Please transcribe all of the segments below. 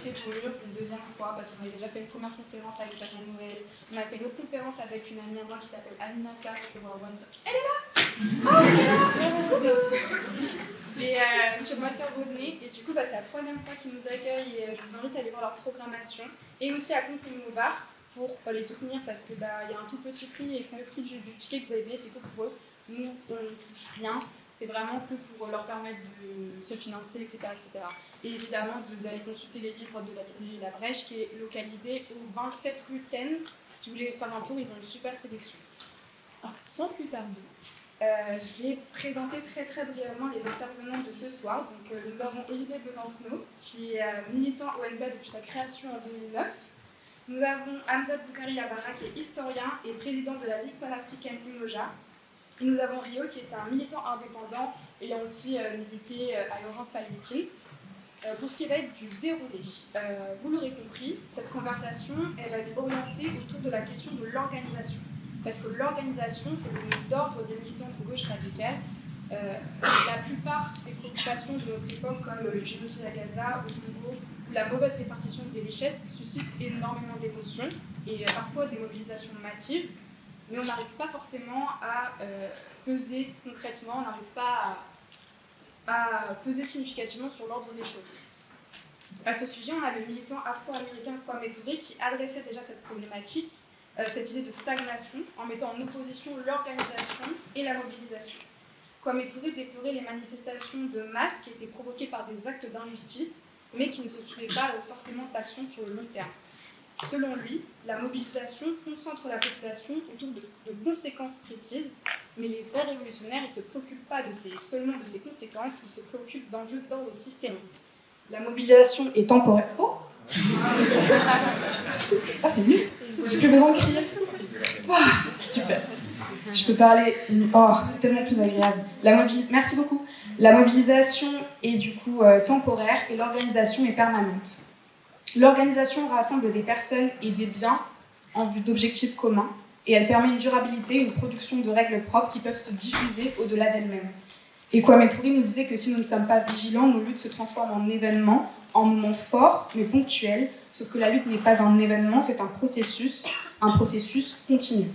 invité pour le mur une deuxième fois parce qu'on avait déjà fait une première conférence avec Fabien Noël. On a fait une autre conférence avec une amie à moi qui s'appelle Aminata sur Wonder. Elle est là. Oh, elle est là. Et sur Walter Rodney. Et du coup, c'est la troisième fois qu'ils nous accueillent et je vous invite à aller voir leur programmation. Et aussi à consommer au bar pour les soutenir parce qu'il y a un tout petit prix et que le prix du ticket que vous avez payé, c'est tout pour eux. Nous, on ne touche rien. C'est vraiment que pour leur permettre de se financer, etc. etc. Et évidemment, d'aller consulter les livres de la librairie La Brèche, qui est localisée au 27 rue Taine. Si vous voulez faire un tour, ils ont une super sélection. Alors, sans plus tarder, je vais présenter très très brièvement les intervenants de ce soir. Donc, nous avons Olivier Besancenot, qui est militant au ONBA depuis sa création en 2009. Nous avons Hamzat Boukari Yabara, qui est historien et président de la Ligue panafricaine UMOJA. Et nous avons Rio, qui est un militant indépendant ayant aussi milité à l'Urgence Palestine. Pour ce qui va être du déroulé, vous l'aurez compris, cette conversation elle va être orientée autour de la question de l'organisation. Parce que l'organisation, c'est le mot d'ordre des militants de gauche radicale. La plupart des préoccupations de notre époque, comme le génocide à Gaza, au Congo, ou la mauvaise répartition des richesses, suscitent énormément d'émotions et parfois des mobilisations massives. Mais on n'arrive pas forcément à peser concrètement, on n'arrive pas à peser significativement sur l'ordre des choses. À ce sujet, on a le militant afro-américain Kwame Touré qui adressait déjà cette problématique, cette idée de stagnation, en mettant en opposition l'organisation et la mobilisation. Kwame Touré déplorait les manifestations de masse qui étaient provoquées par des actes d'injustice, mais qui ne se suivaient pas forcément d'actions sur le long terme. Selon lui, la mobilisation concentre la population autour de conséquences précises, mais les vrais révolutionnaires ne se préoccupent pas seulement de ces conséquences, ils se préoccupent d'enjeux d'ordre systémique. La mobilisation est temporaire. Oh ah, c'est mieux. J'ai plus besoin de crier. Oh, super. Je peux parler. Oh, c'est tellement plus agréable. Merci beaucoup. La mobilisation est du coup temporaire et l'organisation est permanente. L'organisation rassemble des personnes et des biens en vue d'objectifs communs et elle permet une durabilité, une production de règles propres qui peuvent se diffuser au-delà d'elles-mêmes. Et Kwame Touré nous disait que si nous ne sommes pas vigilants, nos luttes se transforment en événements, en moments forts mais ponctuels, sauf que la lutte n'est pas un événement, c'est un processus continu.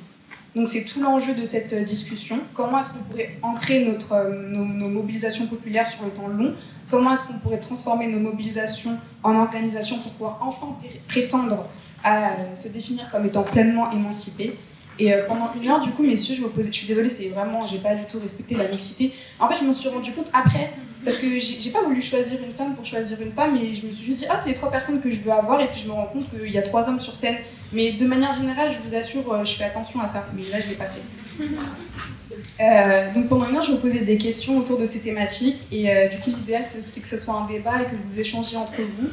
Donc c'est tout l'enjeu de cette discussion. Comment est-ce qu'on pourrait ancrer nos mobilisations populaires sur le temps long ? Comment est-ce qu'on pourrait transformer nos mobilisations en organisations pour pouvoir enfin prétendre à se définir comme étant pleinement émancipés ? Et pendant une heure, du coup, messieurs, je suis désolée, j'ai pas du tout respecté la mixité. En fait, je m'en suis rendu compte après, parce que j'ai pas voulu choisir une femme pour choisir une femme, mais je me suis juste dit, c'est les 3 personnes que je veux avoir, et puis je me rends compte qu'il y a 3 hommes sur scène. Mais de manière générale, je vous assure, je fais attention à ça, mais là, je l'ai pas fait. Donc pendant une heure, je vais vous poser des questions autour de ces thématiques, et du coup, l'idéal, c'est que ce soit un débat et que vous échangiez entre vous.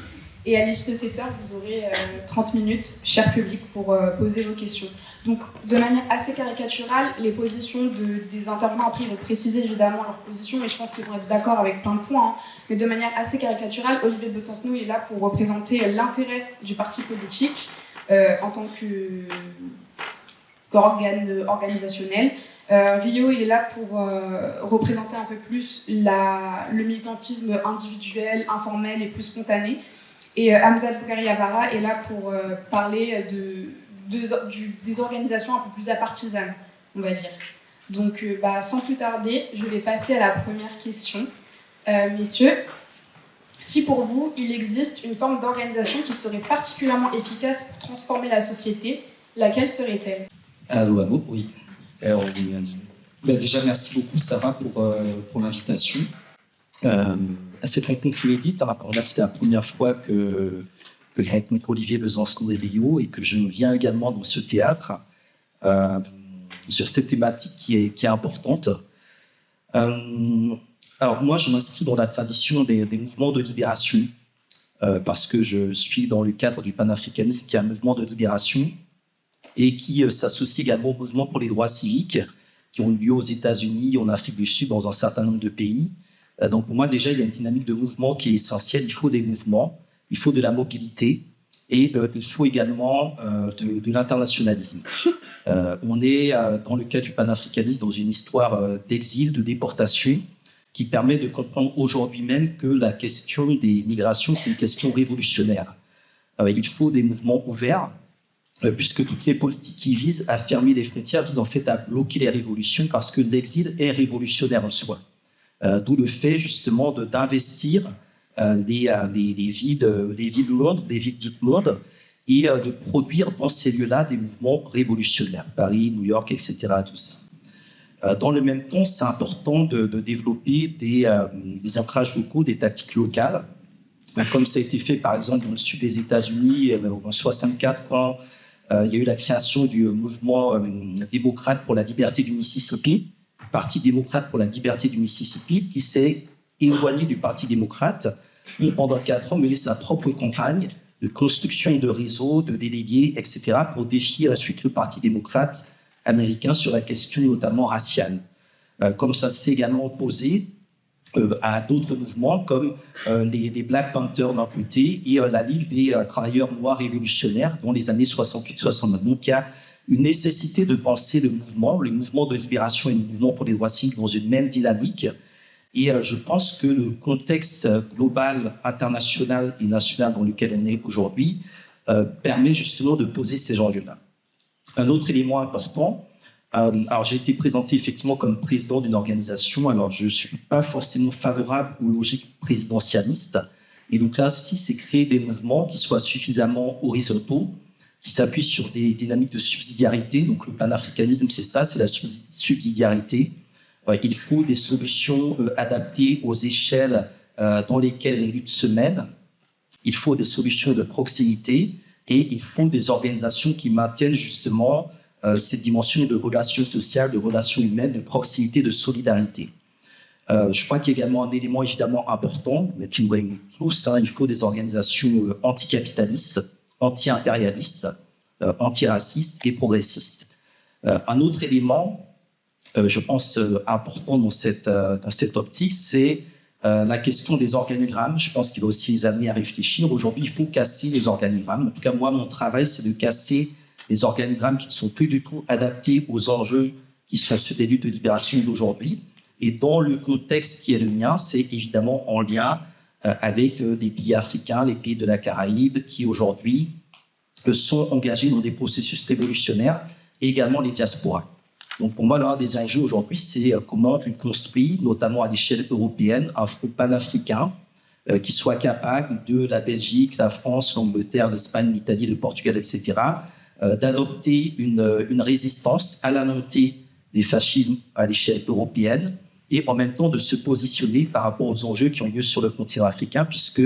Et à l'issue de cette heure, vous aurez 30 minutes, cher public, pour poser vos questions. Donc, de manière assez caricaturale, les positions des intervenants, après, ils vont préciser évidemment leurs positions, et je pense qu'ils vont être d'accord avec plein de points. Hein. Mais de manière assez caricaturale, Olivier Besancenot est là pour représenter l'intérêt du parti politique en tant qu'organe organisationnel. Rio, il est là pour représenter un peu plus le militantisme individuel, informel et plus spontané. Et Hamzat Boukari Yabara est là pour parler des organisations un peu plus apartisanes, on va dire. Donc, sans plus tarder, je vais passer à la première question. Messieurs, si pour vous, il existe une forme d'organisation qui serait particulièrement efficace pour transformer la société, laquelle serait-elle ? Allô, oui. Déjà, merci beaucoup, Sarah, pour l'invitation. À cette rencontre inédite, là, c'est la première fois que je rencontre Olivier Besancenot et Rio et que je viens également dans ce théâtre sur cette thématique qui est importante. Alors moi, je m'inscris dans la tradition des mouvements de libération parce que je suis dans le cadre du panafricanisme qui est un mouvement de libération et qui s'associe également au mouvement pour les droits civiques qui ont eu lieu aux États-Unis, en Afrique du Sud, dans un certain nombre de pays. Donc pour moi, déjà, il y a une dynamique de mouvement qui est essentielle. Il faut des mouvements, il faut de la mobilité et il faut également de l'internationalisme. On est, dans le cas du panafricanisme, dans une histoire d'exil, de déportation, qui permet de comprendre aujourd'hui même que la question des migrations, c'est une question révolutionnaire. il faut des mouvements ouverts, puisque toutes les politiques qui visent à fermer les frontières visent en fait à bloquer les révolutions, parce que l'exil est révolutionnaire en soi. D'où le fait justement d'investir les villes lourdes, les villes dites lourdes, et de produire dans ces lieux-là des mouvements révolutionnaires, Paris, New York, etc., tout ça. Dans le même temps, c'est important de développer des ancrages locaux, des tactiques locales, comme ça a été fait par exemple dans le sud des États-Unis en 1964, quand il y a eu la création du mouvement démocrate pour la liberté du Mississippi, Parti démocrate pour la liberté du Mississippi, qui s'est éloigné du Parti démocrate et pendant 4 ans mené sa propre campagne de construction de réseaux, de délégués, etc., pour défier ensuite le Parti démocrate américain sur la question notamment raciale. Comme ça s'est également opposé à d'autres mouvements comme les Black Panthers d'un côté et la Ligue des travailleurs noirs révolutionnaires dans les années 68-69. Donc il y a une nécessité de penser le mouvement de libération et le mouvement pour les droits civiques dans une même dynamique. Et je pense que le contexte global, international et national dans lequel on est aujourd'hui permet justement de poser ces enjeux-là. Un autre élément important, alors j'ai été présenté effectivement comme président d'une organisation, alors je ne suis pas forcément favorable aux logiques présidentialistes, et donc là aussi c'est créer des mouvements qui soient suffisamment horizontaux, qui s'appuient sur des dynamiques de subsidiarité. Donc le panafricanisme c'est ça, c'est la subsidiarité. Il faut des solutions adaptées aux échelles dans lesquelles les luttes se mènent, il faut des solutions de proximité, et il faut des organisations qui maintiennent justement cette dimension de relations sociales, de relations humaines, de proximité, de solidarité. Je crois qu'il y a également un élément évidemment important, mais qui nous réunit tous, il faut des organisations anticapitalistes, anti-impérialistes, antiracistes et progressistes. Un autre élément, je pense, important dans cette optique, c'est la question des organigrammes. Je pense qu'il va aussi nous amener à réfléchir. Aujourd'hui, il faut casser les organigrammes. En tout cas, moi, mon travail, c'est de casser les organigrammes qui ne sont plus du tout adaptés aux enjeux qui sont ceux des luttes de libération d'aujourd'hui. Et dans le contexte qui est le mien, c'est évidemment en lien avec les pays africains, les pays de la Caraïbe, qui aujourd'hui sont engagés dans des processus révolutionnaires, et également les diasporas. Donc pour moi, l'un des enjeux aujourd'hui, c'est comment on construit, notamment à l'échelle européenne, un front panafricain qui soit capable de la Belgique, la France, l'Angleterre, l'Espagne, l'Italie, le Portugal, etc., d'adopter une résistance à la montée des fascismes à l'échelle européenne et en même temps de se positionner par rapport aux enjeux qui ont lieu sur le continent africain, puisque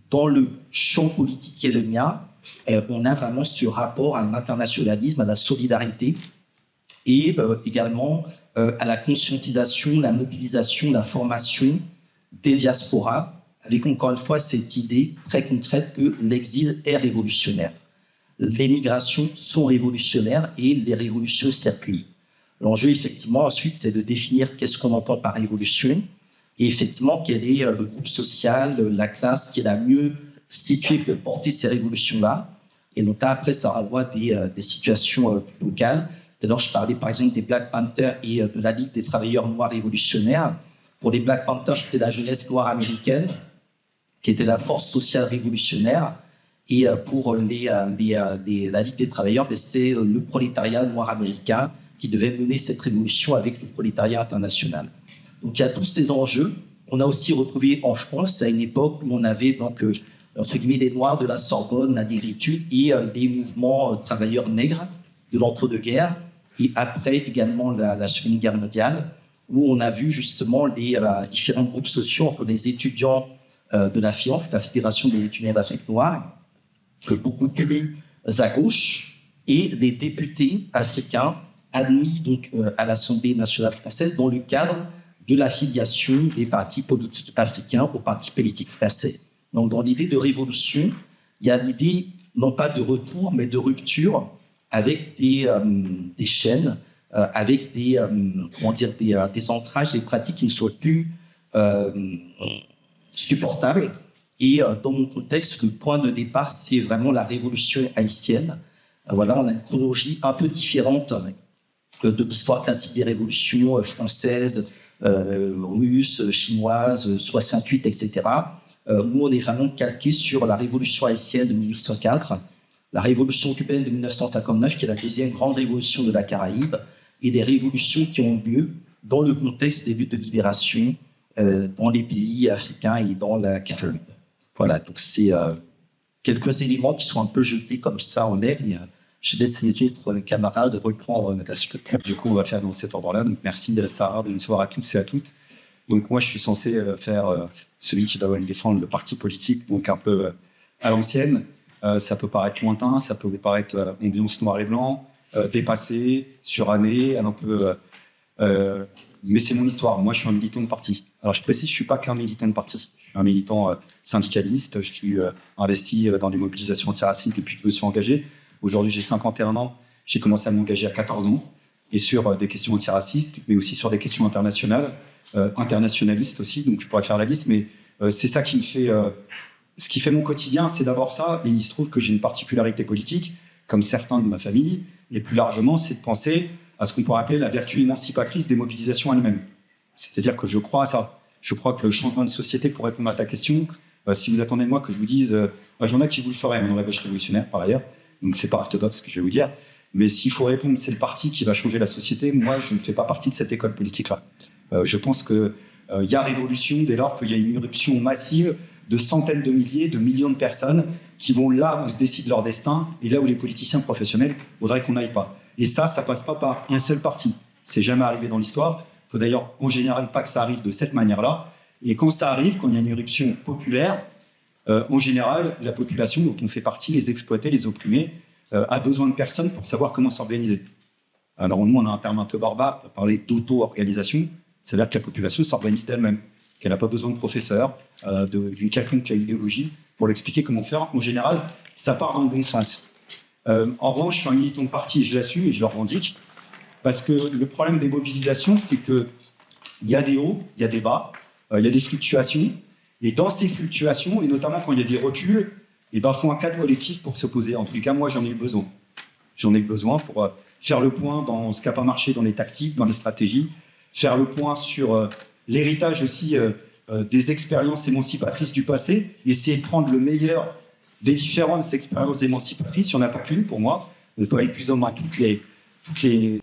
dans le champ politique qui est le mien, on a vraiment ce rapport à l'internationalisme, à la solidarité et également à la conscientisation, la mobilisation, la formation des diasporas, avec encore une fois cette idée très concrète que l'exil est révolutionnaire. Les migrations sont révolutionnaires et les révolutions circulent. L'enjeu, effectivement, ensuite, c'est de définir qu'est-ce qu'on entend par révolution et effectivement quel est le groupe social, la classe qui est la mieux située pour porter ces révolutions-là. Et donc là, après, ça renvoie des situations plus locales. D'ailleurs, je parlais par exemple des Black Panthers et de la Ligue des travailleurs noirs révolutionnaires. Pour les Black Panthers, c'était la jeunesse noire américaine qui était la force sociale révolutionnaire. Et pour la Ligue des travailleurs, c'était le prolétariat noir américain qui devait mener cette révolution avec le prolétariat international. Donc il y a tous ces enjeux qu'on a aussi retrouvés en France à une époque où on avait donc entre guillemets les Noirs de la Sorbonne, la négritude et les mouvements travailleurs nègres de l'entre-deux-guerres et après également la Seconde Guerre mondiale où on a vu justement les différents groupes sociaux entre les étudiants de la FIANF, la Fédération des étudiants d'Afrique noire, beaucoup plus à gauche, et les députés africains admis donc à l'Assemblée nationale française dans le cadre de l'affiliation des partis politiques africains aux partis politiques français. Donc dans l'idée de révolution, il y a l'idée non pas de retour, mais de rupture avec des chaînes, avec des ancrages, des pratiques qui ne soient plus supportables. Et dans mon contexte, le point de départ, c'est vraiment la révolution haïtienne. Voilà, on a une chronologie un peu différente de l'histoire classique des révolutions françaises, russes, chinoises, 68, etc. Nous, on est vraiment calqué sur la révolution haïtienne de 1804, la révolution cubaine de 1959, qui est la deuxième grande révolution de la Caraïbe, et des révolutions qui ont lieu dans le contexte des luttes de libération dans les pays africains et dans la Caraïbe. Voilà, donc c'est quelques éléments qui sont un peu jetés comme ça en l'air. Je laisse notre camarade reprendre la suite. Du coup, on va faire dans cet ordre-là. Donc, merci Sarah, bonsoir à tous et à toutes. Donc moi, je suis censé faire celui qui va défendre le parti politique, donc un peu à l'ancienne. Ça peut paraître lointain, ça peut paraître ambiance noir et blanc, dépassé, suranné, un peu... mais c'est mon histoire. Moi, je suis un militant de parti. Alors, je précise, je ne suis pas qu'un militant de parti. Je suis un militant syndicaliste. Je suis investi dans des mobilisations antiracistes depuis que je me suis engagé. Aujourd'hui, j'ai 51 ans. J'ai commencé à m'engager à 14 ans. Et sur des questions antiracistes, mais aussi sur des questions internationales, internationalistes aussi. Donc, je pourrais faire la liste. Mais c'est ça qui me fait... ce qui fait mon quotidien, c'est d'abord ça. Et il se trouve que j'ai une particularité politique, comme certains de ma famille. Et plus largement, c'est de penser à ce qu'on pourrait appeler la vertu émancipatrice des mobilisations elles-mêmes. C'est-à-dire que je crois à ça. Je crois que le changement de société, pour répondre à ta question, si vous attendez de moi que je vous dise, il y en a qui vous le feraient, dans la gauche révolutionnaire par ailleurs, donc c'est pas orthodoxe ce que je vais vous dire, mais s'il faut répondre, c'est le parti qui va changer la société, moi je ne fais pas partie de cette école politique-là. Je pense qu'il y a révolution dès lors qu'il y a une éruption massive de centaines de milliers, de millions de personnes qui vont là où se décide leur destin et là où les politiciens professionnels voudraient qu'on n'aille pas. Et ça passe pas par un seul parti. C'est jamais arrivé dans l'histoire. Il faut d'ailleurs en général pas que ça arrive de cette manière-là. Et quand ça arrive, quand il y a une éruption populaire, en général, la population dont on fait partie, les exploités, les opprimés, a besoin de personnes pour savoir comment s'organiser. Alors nous, on a un terme un peu barbare pour parler d'auto-organisation. C'est-à-dire que la population s'organise d'elle-même, qu'elle n'a pas besoin de professeurs, d'une quelconque idéologie pour l'expliquer comment faire. En général, ça part dans le bon sens. En revanche, je suis un militant de parti, je l'assume et je le revendique, parce que le problème des mobilisations, c'est qu'il y a des hauts, il y a des bas, il y a des fluctuations, et dans ces fluctuations, et notamment quand il y a des reculs, il faut un cadre collectif pour s'opposer. En tout cas, moi, j'en ai eu besoin. J'en ai eu besoin pour faire le point dans ce qui n'a pas marché dans les tactiques, dans les stratégies, faire le point sur l'héritage aussi des expériences émancipatrices du passé, essayer de prendre le meilleur des différentes expériences émancipatrices, il n'y en a pas qu'une pour moi, on peut aller plus ou moins toutes les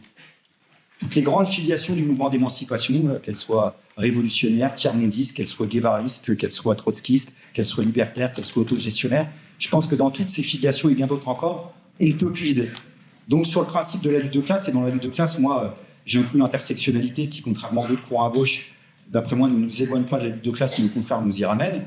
grandes filiations du mouvement d'émancipation, qu'elles soient révolutionnaires, tiers-mondistes, qu'elles soient guévaristes, qu'elles soient trotskistes, qu'elles soient libertaires, qu'elles soient autogestionnaires. Je pense que dans toutes ces filiations et bien d'autres encore, on peut puiser. Donc sur le principe de la lutte de classe, et dans la lutte de classe, moi, j'ai inclus l'intersectionnalité qui, contrairement à d'autres courants à gauche, d'après moi, ne nous éloigne pas de la lutte de classe, mais au contraire nous y ramène.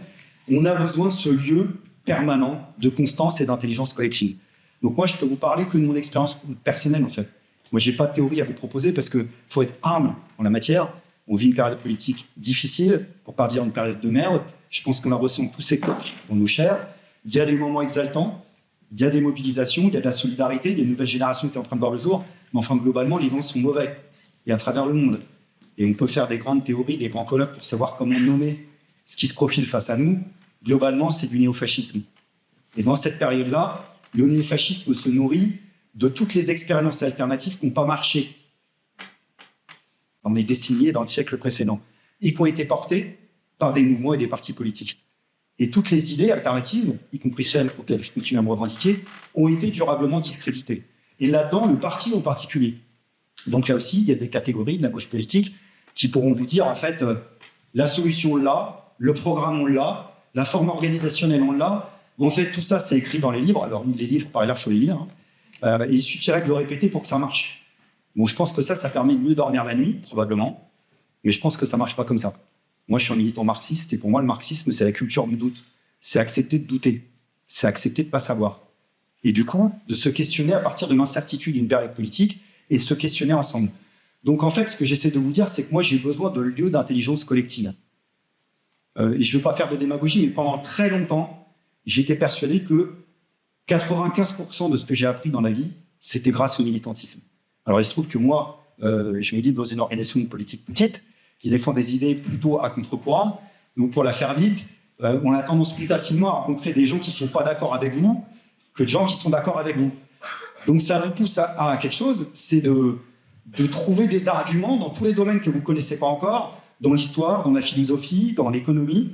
On a besoin de ce lieu permanent de constance et d'intelligence collective. Donc moi, je peux vous parler que de mon expérience personnelle, en fait. Moi, je n'ai pas de théorie à vous proposer parce qu'il faut être humble en la matière. On vit une période politique difficile, pour ne pas dire une période de merde. Je pense qu'on la ressent tous ces coques dans nos chairs. Il y a des moments exaltants, il y a des mobilisations, il y a de la solidarité, il y a une nouvelle génération qui est en train de voir le jour. Mais enfin, globalement, les vents sont mauvais. Et à travers le monde. Et on peut faire des grandes théories, des grands colloques pour savoir comment nommer ce qui se profile face à nous. Globalement, c'est du néofascisme. Et dans cette période-là, le néofascisme se nourrit de toutes les expériences alternatives qui n'ont pas marché dans les décennies et dans le siècle précédent, et qui ont été portées par des mouvements et des partis politiques. Et toutes les idées alternatives, y compris celles auxquelles je continue à me revendiquer, ont été durablement discréditées. Et là-dedans, le parti en particulier. Donc là aussi, il y a des catégories de la gauche politique qui pourront vous dire, en fait, la solution on l'a, le programme on l'a, la forme organisationnelle on l'a. En fait, tout ça, c'est écrit dans les livres. Alors, les livres, par ailleurs, il faut les lire. Et il suffirait de le répéter pour que ça marche. Bon, je pense que ça permet de mieux dormir la nuit, probablement. Mais je pense que ça ne marche pas comme ça. Moi, je suis un militant marxiste, et pour moi, le marxisme, c'est la culture du doute. C'est accepter de douter. C'est accepter de ne pas savoir. Et du coup, de se questionner à partir de l'incertitude d'une période politique, et se questionner ensemble. Donc, en fait, ce que j'essaie de vous dire, c'est que moi, j'ai besoin de lieux d'intelligence collective. Et je ne veux pas faire de démagogie, mais pendant très longtemps, j'étais persuadé que 95% de ce que j'ai appris dans la vie, c'était grâce au militantisme. Alors, il se trouve que moi, je milite dans une organisation politique petite, qui défend des idées plutôt à contre-courant. Donc, pour la faire vite, on a tendance plus facilement à rencontrer des gens qui ne sont pas d'accord avec vous que de gens qui sont d'accord avec vous. Donc, ça nous pousse à quelque chose, c'est de trouver des arguments dans tous les domaines que vous ne connaissez pas encore, dans l'histoire, dans la philosophie, dans l'économie.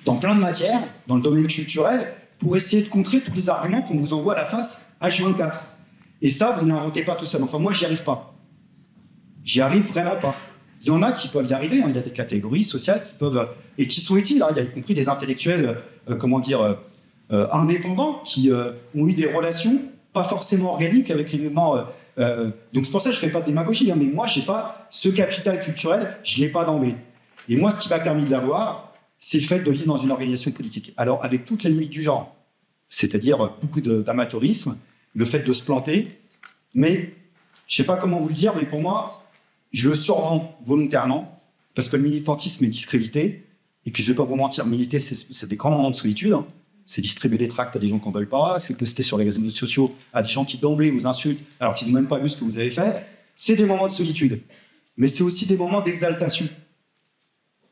dans plein de matières, dans le domaine culturel, pour essayer de contrer tous les arguments qu'on vous envoie à la face H24. Et ça, vous n'inventez pas tout seul. Enfin, moi, j'y arrive pas. J'y arrive vraiment pas. Il y en a qui peuvent y arriver, hein. Il y a des catégories sociales qui peuvent, et qui sont utiles, hein. Il y a y compris des intellectuels, indépendants, qui ont eu des relations pas forcément organiques avec les mouvements. Donc c'est pour ça que je ne fais pas de démagogie, hein, mais moi, je n'ai pas ce capital culturel, je ne l'ai pas d'emblée. Et moi, ce qui m'a permis de l'avoir, c'est le fait de vivre dans une organisation politique. Alors, avec toutes les limites du genre, c'est-à-dire beaucoup d'amateurisme, le fait de se planter, mais je ne sais pas comment vous le dire, mais pour moi, je le survends volontairement, parce que le militantisme est discrédité, et puis je ne vais pas vous mentir, militer, c'est des grands moments de solitude, hein. C'est distribuer des tracts à des gens qui n'en veulent pas, c'est poster sur les réseaux sociaux à des gens qui d'emblée vous insultent, alors qu'ils n'ont même pas vu ce que vous avez fait. C'est des moments de solitude, mais c'est aussi des moments d'exaltation.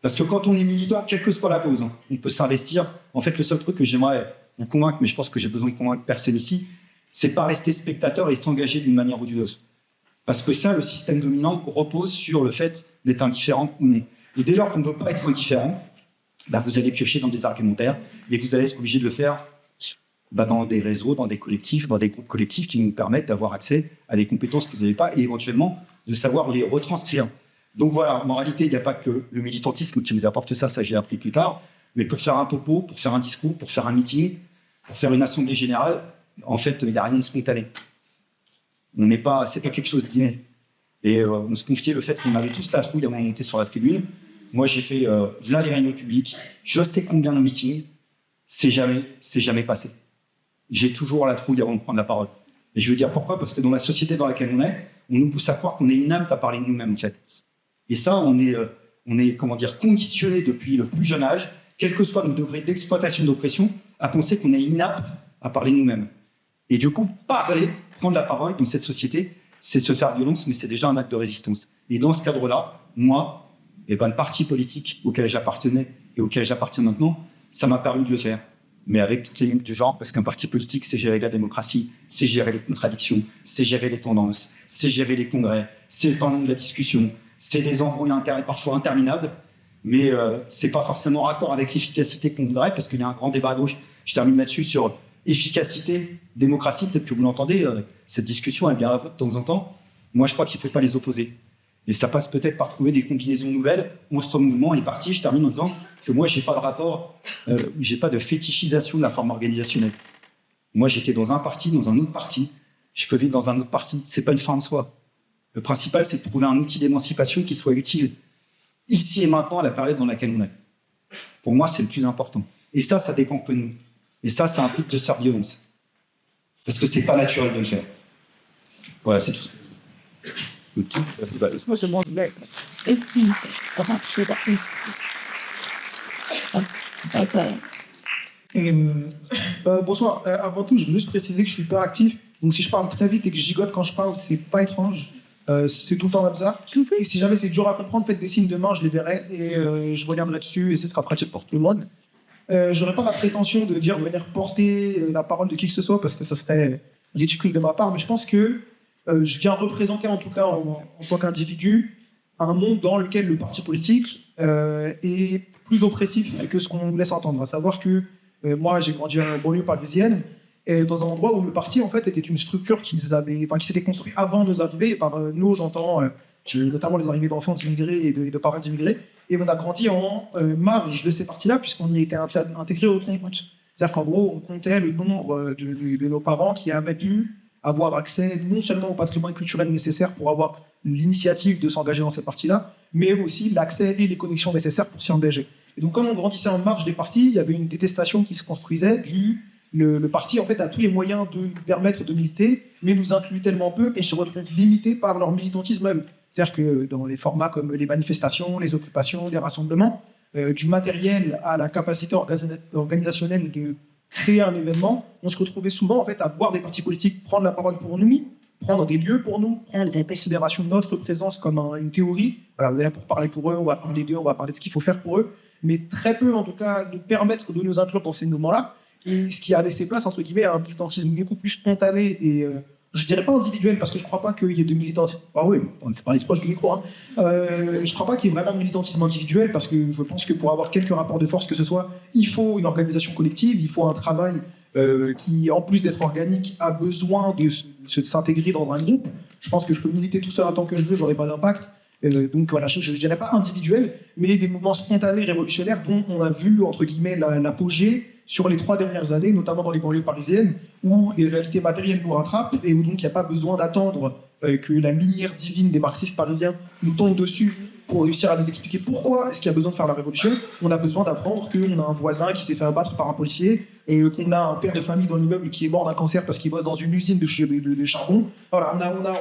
Parce que quand on est militant, quelle que soit la cause, hein, on peut s'investir. En fait, le seul truc que j'aimerais vous convaincre, mais je pense que j'ai besoin de convaincre personne ici, c'est pas rester spectateur et s'engager d'une manière ou d'une autre. Parce que ça, le système dominant repose sur le fait d'être indifférent ou non. Et dès lors qu'on ne veut pas être indifférent, vous allez piocher dans des argumentaires et vous allez être obligé de le faire dans des réseaux, dans des collectifs, dans des groupes collectifs qui nous permettent d'avoir accès à des compétences que vous n'avez pas et éventuellement de savoir les retranscrire. Donc voilà, en réalité, il n'y a pas que le militantisme qui vous apporte ça, ça j'ai appris plus tard, mais pour faire un topo, pour faire un discours, pour faire un meeting, pour faire une assemblée générale, en fait, il n'y a rien de spontané. C'est pas quelque chose d'inné. Et on se confiait le fait qu'on avait tous la trouille avant de monter sur la tribune. Moi, j'ai fait là les réunions publiques. Je sais combien de meetings, c'est jamais passé. J'ai toujours la trouille avant de prendre la parole. Et je veux dire pourquoi ? Parce que dans la société dans laquelle on nous pousse à croire qu'on est inapte à parler de nous-mêmes, en fait. Et ça, on est conditionné depuis le plus jeune âge, quel que soit notre degré d'exploitation d'oppression, à penser qu'on est inapte à parler de nous-mêmes. Et du coup, prendre la parole dans cette société, c'est se faire violence, mais c'est déjà un acte de résistance. Et dans ce cadre-là, moi, le parti politique auquel j'appartenais et auquel j'appartiens maintenant, ça m'a permis de le faire. Mais avec toutes les limites du genre, parce qu'un parti politique, c'est gérer la démocratie, c'est gérer les contradictions, c'est gérer les tendances, c'est gérer les congrès, c'est le temps long de la discussion, c'est des embrouilles parfois interminables, mais c'est pas forcément raccord avec l'efficacité qu'on voudrait, parce qu'il y a un grand débat à gauche. Je termine là-dessus sur efficacité, démocratie, peut-être que vous l'entendez, cette discussion, elle vient à vous de temps en temps. Moi, je crois qu'il ne faut pas les opposer. Et ça passe peut-être par trouver des combinaisons nouvelles entre mouvements et partis. Je termine en disant que moi, j'ai pas de rapport, j'ai pas de fétichisation de la forme organisationnelle. Moi, j'étais dans un parti, dans un autre parti. Je peux vivre dans un autre parti. C'est pas une fin en soi. Le principal, c'est de trouver un outil d'émancipation qui soit utile ici et maintenant à la période dans laquelle on est. Pour moi, c'est le plus important. Et ça dépend que de nous. Et ça implique de se faire violence. Parce que c'est pas naturel de le faire. Voilà, c'est tout. Moi, c'est mon mec. Bonsoir. Avant tout, je veux juste préciser que je suis pas actif. Donc, si je parle très vite et que je gigote quand je parle, c'est pas étrange. C'est tout le temps comme ça. Et si jamais c'est dur à comprendre, faites des signes de main, je les verrai et je reviendrai dessus et ce sera pratique pour tout le monde. J'aurais pas la prétention de venir porter la parole de qui que ce soit parce que ça serait ridicule de ma part, mais je pense que je viens représenter, en tout cas en tant qu'individu, un monde dans lequel le parti politique est plus oppressif que ce qu'on nous laisse entendre. À savoir que moi, j'ai grandi en banlieue parisienne, et dans un endroit où le parti, en fait, était une structure qui s'était construite avant nos arrivées. Par nous, j'entends notamment les arrivées d'enfants d'immigrés et de parents d'immigrés. Et on a grandi en marge de ces partis-là, puisqu'on y était intégré au compte. C'est-à-dire qu'en gros, on comptait le nombre de nos parents qui avaient dû avoir accès non seulement au patrimoine culturel nécessaire pour avoir l'initiative de s'engager dans cette partie-là, mais aussi l'accès et les connexions nécessaires pour s'y engager. Et donc, comme on grandissait en marge des partis, il y avait une détestation qui se construisait le parti, en fait, a tous les moyens de nous permettre de militer, mais nous inclut tellement peu qu'on se retrouve limité par leur militantisme même. C'est-à-dire que dans les formats comme les manifestations, les occupations, les rassemblements, du matériel à la capacité organisationnelle de créer un événement, on se retrouvait souvent en fait à voir des partis politiques prendre la parole pour nous, prendre des lieux pour nous, prendre en considération notre présence comme une théorie. Voilà, on est là pour parler pour eux, on va parler d'eux, on va parler de ce qu'il faut faire pour eux, mais très peu en tout cas nous permettre de nous inclure dans ces mouvements-là. Et ce qui a laissé place entre guillemets à un militantisme beaucoup plus spontané et je dirais pas individuelle, parce que je crois pas qu'il y ait de militantisme. Ah oui, on fait parler proche du micro. Hein. Je crois pas qu'il y ait vraiment de militantisme individuel, parce que je pense que pour avoir quelques rapports de force que ce soit, il faut une organisation collective, il faut un travail qui, en plus d'être organique, a besoin de s'intégrer dans un groupe. Je pense que je peux militer tout seul en tant que je veux, j'aurai pas d'impact. Donc voilà, je dirais pas individuel, mais des mouvements spontanés révolutionnaires dont on a vu, entre guillemets, l'apogée sur les 3 dernières années, notamment dans les banlieues parisiennes, où les réalités matérielles nous rattrapent et où donc il n'y a pas besoin d'attendre que la lumière divine des marxistes parisiens nous tombe dessus pour réussir à nous expliquer pourquoi est-ce qu'il y a besoin de faire la révolution. On a besoin d'apprendre qu'on a un voisin qui s'est fait abattre par un policier, et qu'on a un père de famille dans l'immeuble qui est mort d'un cancer parce qu'il bosse dans une usine de charbon. Voilà,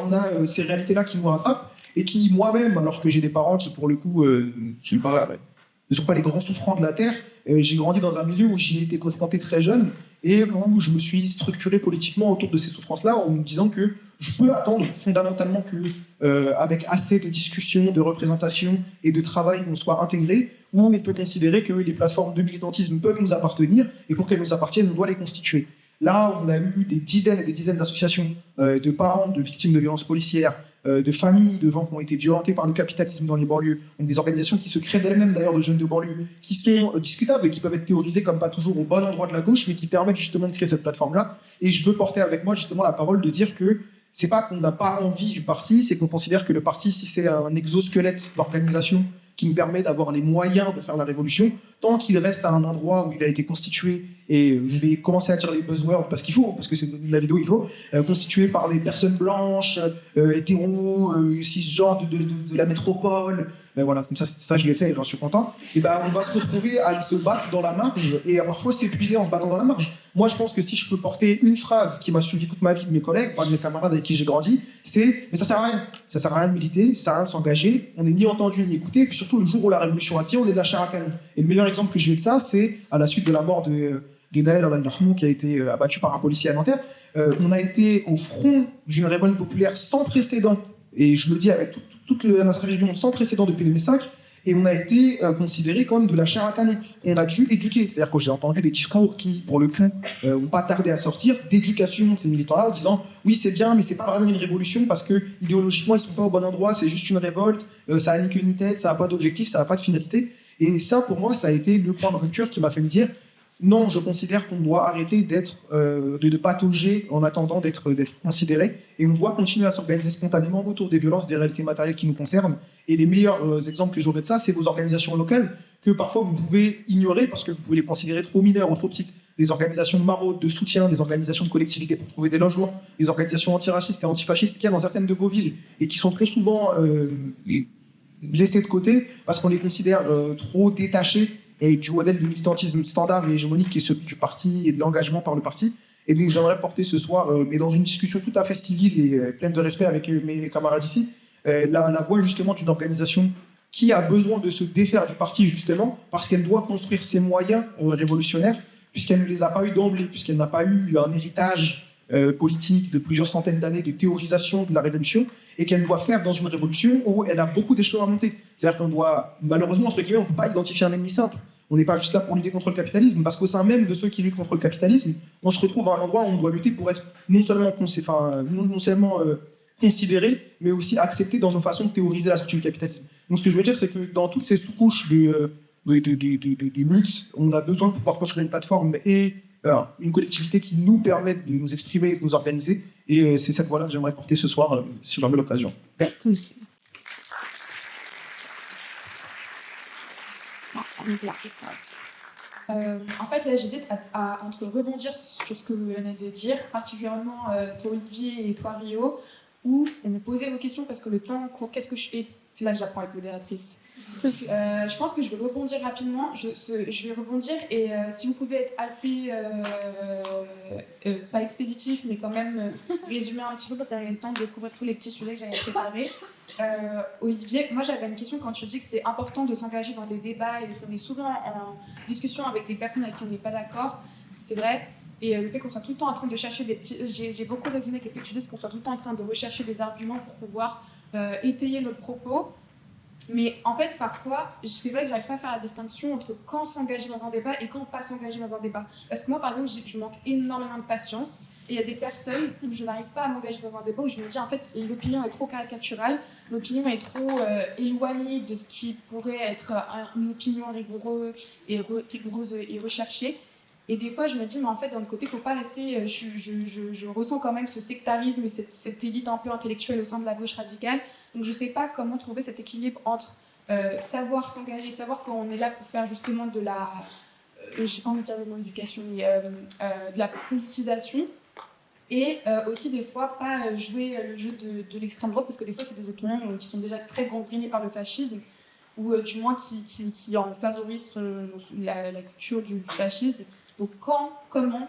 on a ces réalités-là qui nous rattrapent, et qui, moi-même, alors que j'ai des parents qui, pour le coup, ne sont pas les grands souffrants de la Terre, j'ai grandi dans un milieu où j'y ai été confronté très jeune, et où je me suis structuré politiquement autour de ces souffrances-là, en me disant que je peux attendre fondamentalement que, avec assez de discussions, de représentation et de travail, on soit intégré, où on peut considérer que les plateformes de militantisme peuvent nous appartenir, et pour qu'elles nous appartiennent, on doit les constituer. Là, on a eu des dizaines et des dizaines d'associations de parents de victimes de violences policières, de familles, de gens qui ont été violentés par le capitalisme dans les banlieues, donc des organisations qui se créent d'elles-mêmes d'ailleurs de jeunes de banlieue, qui sont discutables et qui peuvent être théorisées comme pas toujours au bon endroit de la gauche, mais qui permettent justement de créer cette plateforme-là. Et je veux porter avec moi justement la parole de dire que c'est pas qu'on n'a pas envie du parti, c'est qu'on considère que le parti, si c'est un exosquelette d'organisation qui nous permet d'avoir les moyens de faire la révolution, tant qu'il reste à un endroit où il a été constitué, et je vais commencer à tirer les buzzwords parce qu'il faut, parce que c'est la vidéo, il faut, constitué par des personnes blanches, hétéros, cisgenres de la métropole, voilà, comme ça je l'ai fait et j'en suis content, et ben on va se retrouver à se battre dans la marge et à parfois s'épuiser en se battant dans la marge. Moi je pense que si je peux porter une phrase qui m'a suivi toute ma vie de mes collègues, enfin de mes camarades avec qui j'ai grandi, c'est mais ça sert à rien de militer, ça sert à rien de s'engager, on n'est ni entendu ni écouté, et puis surtout le jour où la révolution a pied, on est de la chair à canon. Et le meilleur exemple que j'ai eu de ça, c'est à la suite de la mort de Naël Al-Rahmou qui a été abattu par un policier à Nanterre. On a été au front d'une révolte populaire sans précédent, et je le dis avec toute la sincérité du monde, sans précédent depuis 2005, et on a été considéré comme de la chair à canon. On a dû éduquer, c'est-à-dire que j'ai entendu des discours qui, pour le coup, n'ont pas tardé à sortir, d'éducation de ces militants-là, en disant « oui, c'est bien, mais c'est pas vraiment une révolution, parce que idéologiquement, ils sont pas au bon endroit, c'est juste une révolte, ça a ni queue ni tête, ça n'a pas d'objectif, ça n'a pas de finalité ». Et ça, pour moi, ça a été le point de rupture qui m'a fait me dire non, je considère qu'on doit arrêter de patauger en attendant d'être considéré, et on doit continuer à s'organiser spontanément autour des violences, des réalités matérielles qui nous concernent. Et les meilleurs exemples que j'aurais de ça, c'est vos organisations locales, que parfois vous pouvez ignorer parce que vous pouvez les considérer trop mineures ou trop petites. Des organisations de maraude, de soutien, des organisations de collectivité pour trouver des logements, des organisations antiracistes et antifascistes qu'il y a dans certaines de vos villes, et qui sont très souvent laissées de côté parce qu'on les considère trop détachées et du modèle du militantisme standard et hégémonique qui est celui du parti et de l'engagement par le parti. Et donc j'aimerais porter ce soir, mais dans une discussion tout à fait civile et pleine de respect avec mes camarades ici, la voix justement d'une organisation qui a besoin de se défaire du parti justement parce qu'elle doit construire ses moyens révolutionnaires, puisqu'elle ne les a pas eu d'emblée, puisqu'elle n'a pas eu un héritage politique de plusieurs centaines d'années de théorisation de la révolution, et qu'elle doit faire dans une révolution où elle a beaucoup d'échelons à monter. C'est-à-dire qu'on doit, malheureusement, entre guillemets, on ne peut pas identifier un ennemi simple. On n'est pas juste là pour lutter contre le capitalisme, parce qu'au sein même de ceux qui luttent contre le capitalisme, on se retrouve à un endroit où on doit lutter pour être non seulement considéré, mais aussi accepté dans nos façons de théoriser la structure du capitalisme. Donc ce que je veux dire, c'est que dans toutes ces sous-couches de luttes, on a besoin de pouvoir construire une plateforme et une collectivité qui nous permette de nous exprimer, de nous organiser. Et c'est cette voie-là que j'aimerais porter ce soir, si j'en ai l'occasion. En fait, là, j'hésite entre rebondir sur ce que vous venez de dire, particulièrement toi, Olivier, et toi, Rio, ou vous poser vos questions parce que le temps court. Qu'est-ce que je fais? C'est là que j'apprends avec modératrice. Je pense que je vais rebondir rapidement. Je vais rebondir et si vous pouvez être assez, pas expéditif, mais quand même résumer un petit peu pour que j'aie le temps de découvrir tous les petits sujets que j'avais préparés. Olivier, moi j'avais une question quand tu dis que c'est important de s'engager dans des débats et qu'on est souvent en discussion avec des personnes avec qui on n'est pas d'accord. C'est vrai. Et le fait qu'on soit tout le temps en train de chercher des petits... J'ai beaucoup raisonné avec le fait que tu dises qu'on soit tout le temps en train de rechercher des arguments pour pouvoir étayer notre propos. Mais en fait, parfois, c'est vrai que j'arrive pas à faire la distinction entre quand s'engager dans un débat et quand pas s'engager dans un débat. Parce que moi, par exemple, je manque énormément de patience. Et il y a des personnes où je n'arrive pas à m'engager dans un débat, où je me dis, en fait, l'opinion est trop caricaturale, l'opinion est trop éloignée de ce qui pourrait être une opinion rigoureuse et recherchée. Et des fois, je me dis, mais en fait, d'un autre côté, il ne faut pas rester... Je ressens quand même ce sectarisme et cette élite un peu intellectuelle au sein de la gauche radicale. Donc, je ne sais pas comment trouver cet équilibre entre savoir s'engager, savoir quand on est là pour faire justement de la... j'ai pas envie de dire le mot éducation, mais de la politisation. Et aussi, des fois, pas jouer le jeu de l'extrême droite, parce que des fois, c'est des opinions qui sont déjà très gangrénées par le fascisme, ou du moins qui en favorisent la culture du fascisme. Donc, comment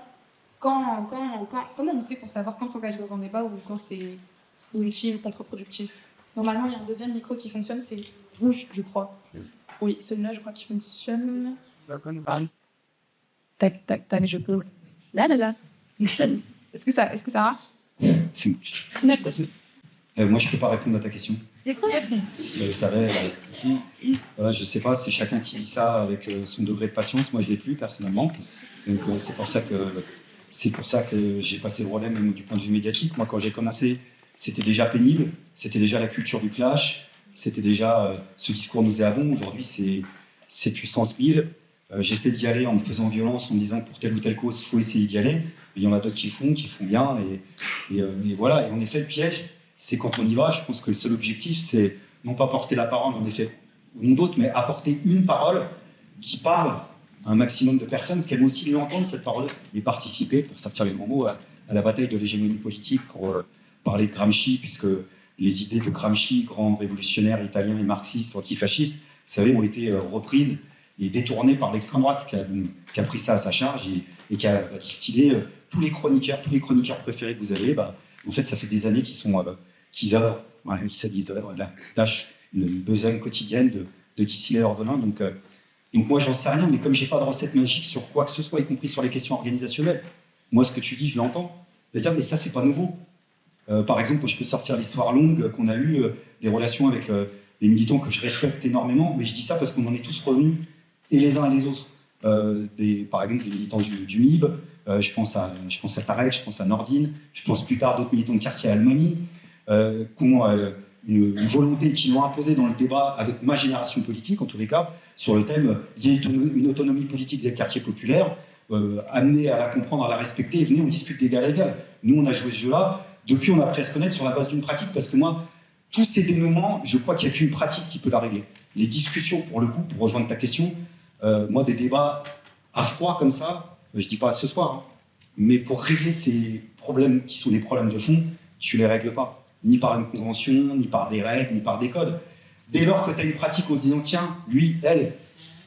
on sait pour savoir quand s'engager dans un débat ou quand c'est inutile ou contre-productif? Normalement, il y a un deuxième micro qui fonctionne, c'est rouge, je crois. Oui, celui-là, je crois qu'il fonctionne. Tac, tac, tac, je peux. Là. Est-ce que ça marche? C'est moi, je ne peux pas répondre à ta question. Si je le savais, voilà, je ne sais pas, c'est chacun qui dit ça avec son degré de patience. Moi, je ne l'ai plus personnellement. Donc, c'est pour ça que j'ai passé le relais, même du point de vue médiatique. Moi, quand j'ai commencé, c'était déjà pénible, c'était déjà la culture du clash, c'était déjà ce discours nauséabond. Aujourd'hui, c'est puissance 1000. J'essaie d'y aller en me faisant violence, en me disant pour telle ou telle cause, il faut essayer d'y aller. Il y en a d'autres qui le font bien. Et voilà. Et en effet, le piège, c'est quand on y va, je pense que le seul objectif, c'est non pas porter la parole, en effet, ou non d'autres, mais apporter une parole qui parle à un maximum de personnes, qu'elles aussi l'entendent, cette parole, et participer, pour sortir les grands mots, à la bataille de l'hégémonie politique, pour parler de Gramsci, puisque les idées de Gramsci, grand révolutionnaire italien et marxiste, antifasciste, vous savez, ont été reprises et détournées par l'extrême droite, qui a pris ça à sa charge et qui a distillé tous les chroniqueurs préférés que vous avez. En fait, ça fait des années qu'ils œuvrent, la tâche, une besogne quotidienne de distiller leur venin. Donc moi, j'en sais rien, mais comme j'ai pas de recette magique sur quoi que ce soit, y compris sur les questions organisationnelles, moi, ce que tu dis, je l'entends. C'est-à-dire, mais ça, c'est pas nouveau. Par exemple, je peux sortir l'histoire longue qu'on a eue, des relations avec des militants que je respecte énormément, mais je dis ça parce qu'on en est tous revenus, et les uns et les autres. Par exemple, des militants du MIB, je pense à Tarek, je pense à Nordine, je pense plus tard d'autres militants de quartier à Almami, qui ont une volonté, qui l'ont imposée dans le débat avec ma génération politique, en tous les cas, sur le thème il y a une autonomie politique des quartiers populaires, amener à la comprendre, à la respecter, et venez, on discute d'égal à égal. Nous, on a joué ce jeu-là, depuis on a appris à se connaître sur la base d'une pratique, parce que moi, tous ces dénouements, je crois qu'il n'y a qu'une pratique qui peut la régler. Les discussions, pour le coup, pour rejoindre ta question, moi, des débats à froid comme ça, je ne dis pas ce soir, hein, mais pour régler ces problèmes qui sont des problèmes de fond, tu ne les règles pas. Ni par une convention, ni par des règles, ni par des codes. Dès lors que tu as une pratique en se disant, tiens, lui, elle,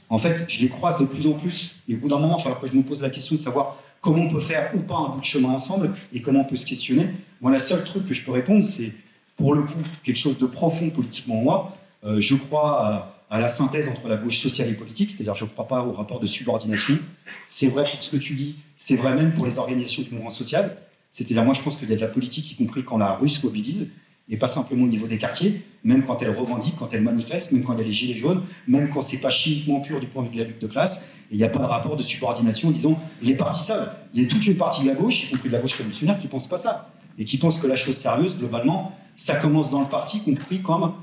en fait, je les croise de plus en plus, et au bout d'un moment, il va falloir que je me pose la question de savoir comment on peut faire ou pas un bout de chemin ensemble, et comment on peut se questionner. Moi, la seule truc que je peux répondre, c'est, pour le coup, quelque chose de profond politiquement moi. Je crois à la synthèse entre la gauche sociale et politique, c'est-à-dire je ne crois pas au rapport de subordination. C'est vrai pour ce que tu dis, c'est vrai même pour les organisations du mouvement social. C'est-à-dire moi je pense qu'il y a de la politique, y compris quand la rue se mobilise, et pas simplement au niveau des quartiers, même quand elle revendique, quand elle manifeste, même quand il y a les gilets jaunes, même quand c'est pas chimiquement pur du point de vue de la lutte de classe, et il n'y a pas de rapport de subordination, disons, les partis seuls. Il y a toute une partie de la gauche, y compris de la gauche révolutionnaire, qui ne pense pas ça, et qui pense que la chose sérieuse, globalement, ça commence dans le parti, compris comme...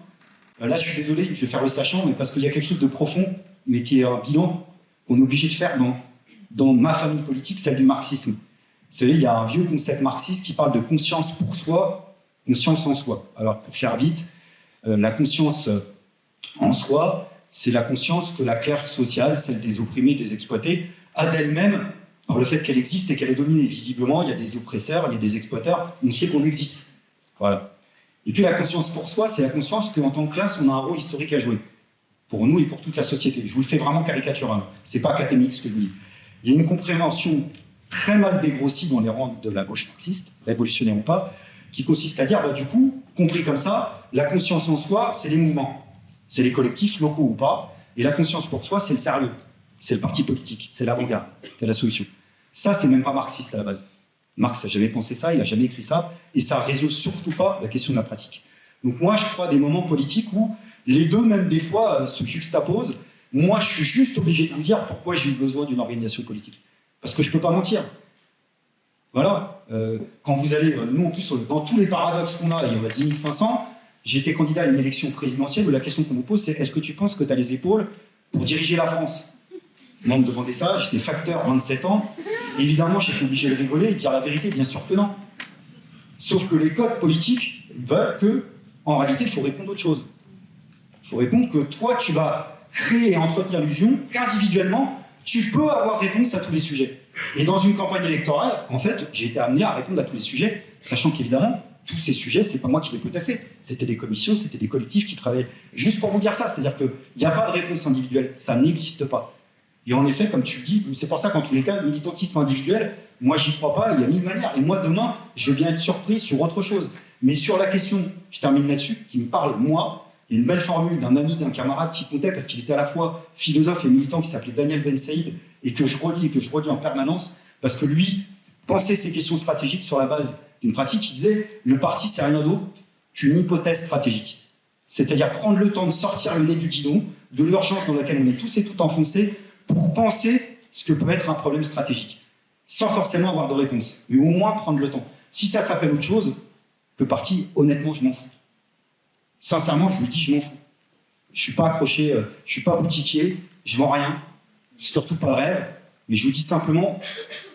Là, je suis désolé, je vais faire le sachant, mais parce qu'il y a quelque chose de profond, mais qui est un bilan qu'on est obligé de faire dans ma famille politique, celle du marxisme. Vous savez, il y a un vieux concept marxiste qui parle de conscience pour soi, conscience en soi. Alors, pour faire vite, la conscience en soi, c'est la conscience que la classe sociale, celle des opprimés, des exploités, a d'elle-même, par le fait qu'elle existe et qu'elle est dominée. Visiblement, il y a des oppresseurs, il y a des exploiteurs, on sait qu'on existe. Voilà. Et puis la conscience pour soi, c'est la conscience qu'en tant que classe, on a un rôle historique à jouer. Pour nous et pour toute la société. Je vous le fais vraiment caricatural. C'est pas académique ce que je vous dis. Il y a une compréhension très mal dégrossie dans les rangs de la gauche marxiste, révolutionnaire ou pas, qui consiste à dire, du coup, compris comme ça, la conscience en soi, c'est les mouvements. C'est les collectifs, locaux ou pas. Et la conscience pour soi, c'est le sérieux. C'est le parti politique. C'est l'avant-garde qui a la solution. Ça, c'est même pas marxiste à la base. Marx n'a jamais pensé ça, il n'a jamais écrit ça, et ça ne résout surtout pas la question de la pratique. Donc moi, je crois à des moments politiques où Les deux, même des fois, se juxtaposent. Moi, je suis juste obligé de vous dire pourquoi j'ai eu besoin d'une organisation politique. Parce que je ne peux pas mentir. Voilà. Quand vous allez, nous en plus, dans tous les paradoxes qu'on a, il y en a 10 500, j'ai été candidat à une élection présidentielle où la question qu'on vous pose, c'est est-ce que tu penses que tu as les épaules pour diriger la France? Moi, on me demandait ça, j'étais facteur, 27 ans. Et évidemment, j'étais obligé de rigoler et de dire la vérité, bien sûr que non. Sauf que les codes politiques veulent que, en réalité, il faut répondre à autre chose. Il faut répondre que toi, tu vas créer et entretenir l'illusion qu'individuellement, tu peux avoir réponse à tous les sujets. Et dans une campagne électorale, en fait, j'ai été amené à répondre à tous les sujets, sachant qu'évidemment, tous ces sujets, c'est pas moi qui les potassais. C'était des commissions, c'était des collectifs qui travaillaient. Juste pour vous dire ça, c'est-à-dire qu'il n'y a pas de réponse individuelle, ça n'existe pas. Et en effet, comme tu le dis, c'est pour ça qu'en tous les cas, le militantisme individuel, moi j'y crois pas, il y a 1000 manières. Et moi demain, je veux bien être surpris sur autre chose. Mais sur la question, je termine là-dessus, qui me parle, moi, il y a une belle formule d'un ami, d'un camarade qui comptait, parce qu'il était à la fois philosophe et militant, qui s'appelait Daniel Ben Saïd, et que je relis en permanence, parce que lui pensait ces questions stratégiques sur la base d'une pratique qui disait le parti, c'est rien d'autre qu'une hypothèse stratégique. C'est-à-dire prendre le temps de sortir le nez du guidon, de l'urgence dans laquelle on est tous et toutes enfoncés, pour penser ce que peut être un problème stratégique, sans forcément avoir de réponse, mais au moins prendre le temps. Si ça s'appelle autre chose, le parti, honnêtement, je m'en fous. Sincèrement, je vous le dis, je m'en fous. Je suis pas accroché, je suis pas boutiquier, je vends rien, surtout pas le rêve, mais je vous dis simplement,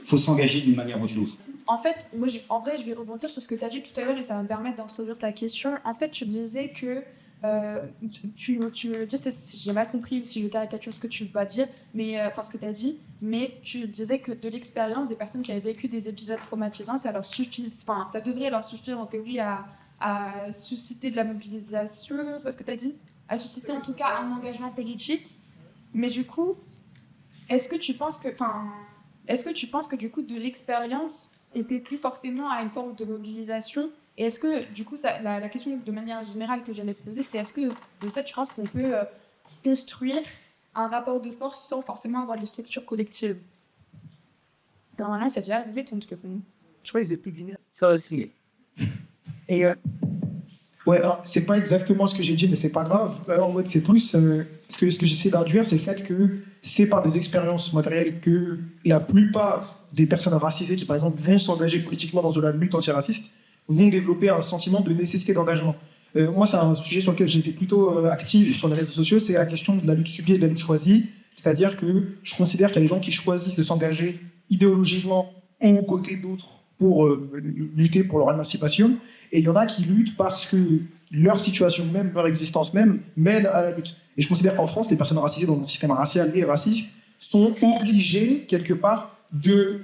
il faut s'engager d'une manière ou d'une autre. En fait, moi, en vrai, je vais rebondir sur ce que tu as dit tout à l'heure et ça va me permettre d'introduire ta question. En fait, tu disais que tu me dis, j'ai mal compris si je caricature ce que tu vas dire, mais enfin ce que tu as dit, mais tu disais que de l'expérience des personnes qui avaient vécu des épisodes traumatisants, ça devrait leur suffire en théorie à susciter de la mobilisation, c'est pas ce que tu as dit, à susciter en tout cas un engagement politique. Mais du coup, est-ce que tu penses que du coup de l'expérience était plus forcément à une forme de mobilisation? Et est-ce que, du coup, la question de manière générale que j'allais poser, c'est est-ce que de ça, tu penses qu'on peut construire un rapport de force sans forcément avoir des structures collectives? Normalement, ça déjà arrivé, ton truc. Je crois qu'ils étaient plus guinéens. Ça aussi. Et ouais, alors, c'est pas exactement ce que j'ai dit, mais c'est pas grave. En mode, c'est plus ce que j'essaie d'induire, c'est le fait que c'est par des expériences matérielles que la plupart des personnes racisées qui, par exemple, vont s'engager politiquement dans la lutte antiraciste vont développer un sentiment de nécessité d'engagement. Moi, c'est un sujet sur lequel j'ai été plutôt actif sur les réseaux sociaux, c'est la question de la lutte subie et de la lutte choisie. C'est-à-dire que je considère qu'il y a des gens qui choisissent de s'engager idéologiquement aux côtés d'autres pour lutter pour leur émancipation, et il y en a qui luttent parce que leur situation même, leur existence même, mène à la lutte. Et je considère qu'en France, les personnes racisées dans le système racial et raciste sont obligées, quelque part, de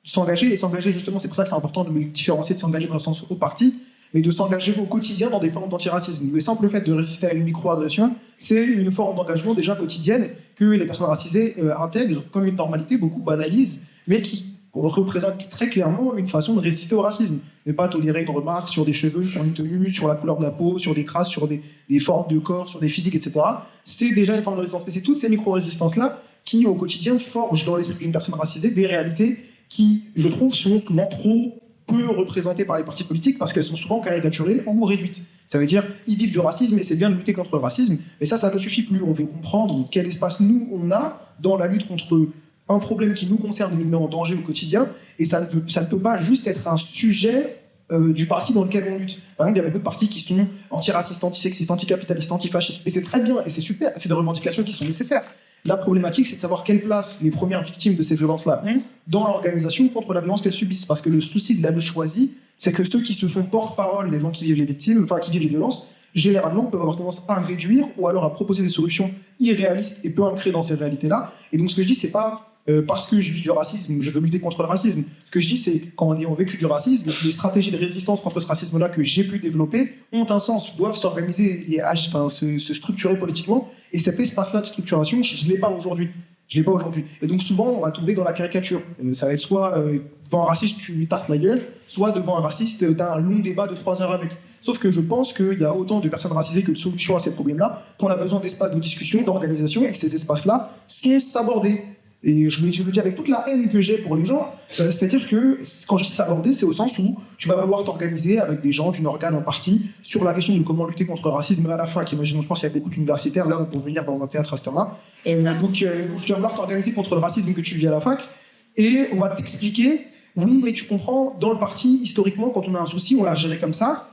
s'engager, et s'engager justement, c'est pour ça que c'est important de me différencier de s'engager dans le sens au parti, mais de s'engager au quotidien dans des formes d'antiracisme. Le simple fait de résister à une micro-agression, c'est une forme d'engagement déjà quotidienne que les personnes racisées intègrent comme une normalité, beaucoup banalisent, mais qui représente très clairement une façon de résister au racisme. Ne pas tolérer une remarque sur des cheveux, sur une tenue, sur la couleur de la peau, sur des traces, sur des formes de corps, sur des physiques, etc. C'est déjà une forme de résistance. Et c'est toutes ces micro-résistances-là qui, au quotidien, forgent dans l'esprit d'une personne racisée des réalités qui, je trouve, sont souvent trop peu représentées par les partis politiques parce qu'elles sont souvent caricaturées ou réduites. Ça veut dire, ils vivent du racisme et c'est bien de lutter contre le racisme, mais ça ne suffit plus. On veut comprendre quel espace nous, on a dans la lutte contre un problème qui nous concerne et nous met en danger au quotidien, et ça ne peut pas juste être un sujet du parti dans lequel on lutte. Par exemple, il y a beaucoup de partis qui sont antiracistes, antisexistes, anticapitalistes, antifascistes, et c'est très bien, et c'est super, c'est des revendications qui sont nécessaires. La problématique, c'est de savoir quelle place les premières victimes de ces violences-là ont dans l'organisation contre la violence qu'elles subissent. Parce que le souci de la lutte choisie, c'est que ceux qui se font porte-parole, les gens qui vivent les victimes, enfin qui vivent les violences, généralement peuvent avoir tendance à réduire ou alors à proposer des solutions irréalistes et peu ancrées dans ces réalités-là. Et donc ce que je dis, c'est pas parce que je vis du racisme, je veux lutter contre le racisme. Ce que je dis, c'est qu'en ayant vécu du racisme, les stratégies de résistance contre ce racisme-là que j'ai pu développer ont un sens, doivent s'organiser et se structurer politiquement. Et cet espace-là de structuration, je ne l'ai pas aujourd'hui. Je l'ai pas aujourd'hui. Et donc souvent, on va tomber dans la caricature. Ça va être soit devant un raciste, tu lui tartes la gueule, soit devant un raciste, tu as un long débat de 3 heures avec. Sauf que je pense qu'il y a autant de personnes racisées que de solutions à ces problèmes-là, qu'on a besoin d'espaces de discussion, d'organisation, et que ces espaces-là sont abordés. Et je le dis avec toute la haine que j'ai pour les gens, c'est-à-dire que quand je dis s'aborder, c'est au sens où tu vas vouloir t'organiser avec des gens d'une organe en partie sur la question de comment lutter contre le racisme à la fac. Imaginons, je pense qu'il y a beaucoup d'universitaires là pour venir dans un théâtre à cette heure-là. Et donc tu vas vouloir t'organiser contre le racisme que tu vis à la fac, et on va t'expliquer, oui, mais tu comprends, dans le parti, historiquement, quand on a un souci, on l'a géré comme ça.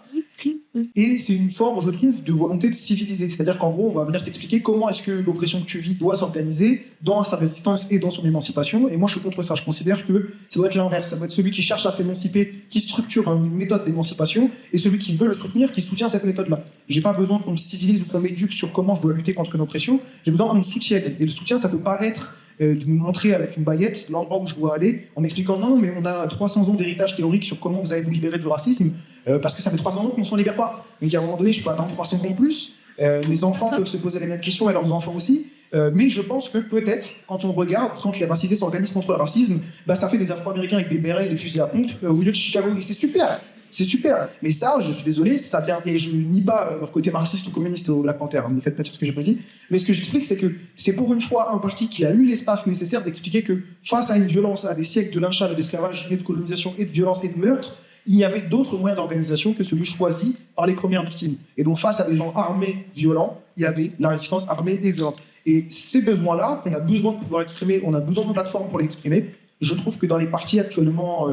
Et c'est une forme, je trouve, de volonté de civiliser. C'est-à-dire qu'en gros, on va venir t'expliquer comment est-ce que l'oppression que tu vis doit s'organiser dans sa résistance et dans son émancipation. Et moi, je suis contre ça. Je considère que ça doit être l'inverse. Ça doit être celui qui cherche à s'émanciper, qui structure une méthode d'émancipation, et celui qui veut le soutenir, qui soutient cette méthode-là. J'ai pas besoin qu'on me civilise ou qu'on m'éduque sur comment je dois lutter contre une oppression. J'ai besoin qu'on me soutienne. Et le soutien, ça peut pas être de me montrer avec une baguette l'endroit où je dois aller, en m'expliquant non, mais on a 300 ans d'héritage théorique sur comment vous allez vous libérer du racisme, parce que ça fait 300 ans qu'on ne s'en libère pas. Donc à un moment donné, je peux attendre 300 ans de plus. Les enfants peuvent se poser les mêmes questions, et leurs enfants aussi. Mais je pense que peut-être, quand on regarde, quand les racisés s'organisent contre le racisme, bah, ça fait des Afro-Américains avec des bérets et des fusils à pompe au milieu de Chicago, et c'est super. C'est super, mais ça, je suis désolé, ça vient, et je nie pas leur côté marxiste ou communiste au Black Panther, ne me faites pas dire ce que j'ai pas dit, mais ce que j'explique, c'est que c'est pour une fois un parti qui a eu l'espace nécessaire d'expliquer que face à une violence, à des siècles de lynchage, d'esclavage et de colonisation et de violence et de meurtre, il y avait d'autres moyens d'organisation que celui choisi par les premières victimes. Et donc face à des gens armés, violents, il y avait la résistance armée et violente. Et ces besoins-là, qu'on a besoin de pouvoir exprimer, on a besoin de plateformes pour les exprimer, je trouve que dans les partis actuellement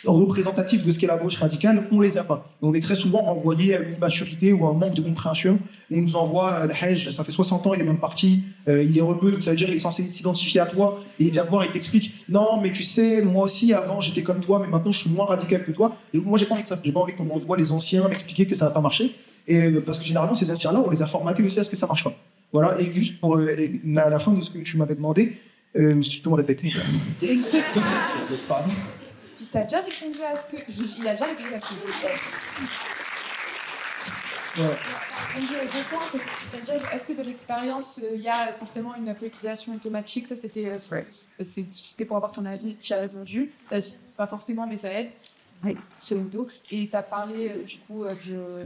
représentatifs de ce qu'est la gauche radicale, on les a pas. Et on est très souvent renvoyé à une immaturité ou à un manque de compréhension. On nous envoie à Hajj, ça fait 60 ans, il est même parti, il est rebeu, donc ça veut dire qu'il est censé s'identifier à toi, et il vient voir et t'explique non, mais tu sais, moi aussi avant j'étais comme toi, mais maintenant je suis moins radical que toi. Et moi j'ai pas envie de ça, j'ai pas envie qu'on envoie les anciens m'expliquer que ça n'a pas marché, et parce que généralement ces anciens-là, on les a formatés aussi à ce que ça marche pas. Voilà, et juste pour la fin de ce que tu m'avais demandé, si tu peux me répéter. Pardon. Tu as déjà répondu à ce que. Il a déjà répondu à ce que je voulais. Ouais. C'est-à-dire, est-ce que de l'expérience, il y a forcément une politisation automatique? Ça, c'était pour avoir ton avis, tu as répondu. Pas forcément, mais ça aide. Oui, c'est le dos. Et tu as parlé, du coup, de.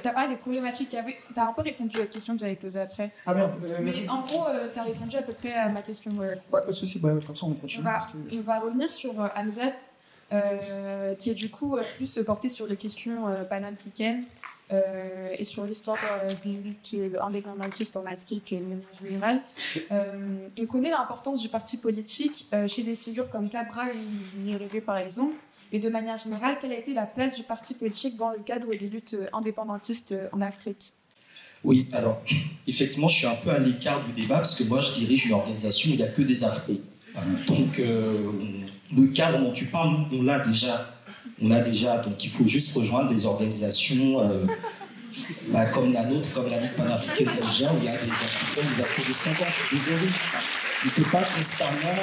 T'as parlé des problématiques qu'il y avait. T'as un peu répondu à la question que j'avais posée après. Ah merde. Mais en gros, t'as répondu à peu près à ma question. Ouais, pas de soucis. Bah, comme ça, on continue. On va revenir sur Hamzat, qui est du coup plus porté sur les questions panafricaines et sur l'histoire qui est indépendantiste en Afrique et générale. On connaît l'importance du parti politique chez des figures comme Cabral ou Nyerere, par exemple. Et de manière générale, quelle a été la place du parti politique dans le cadre des luttes indépendantistes en Afrique? Oui, alors, effectivement, je suis un peu à l'écart du débat parce que moi, je dirige une organisation où il n'y a que des Afros. Donc, le cadre dont tu parles, on l'a déjà. Donc, il faut juste rejoindre des organisations comme la nôtre, comme la Ligue panafricaine mondiale, où il y a des Africains, des Afro-descendants. Je suis désolé. Il ne faut pas constamment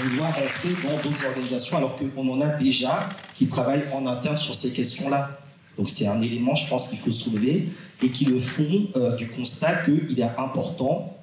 vouloir entrer dans d'autres organisations alors qu'on en a déjà qui travaillent en interne sur ces questions-là. Donc c'est un élément, je pense, qu'il faut soulever et qui le font du constat qu'il est important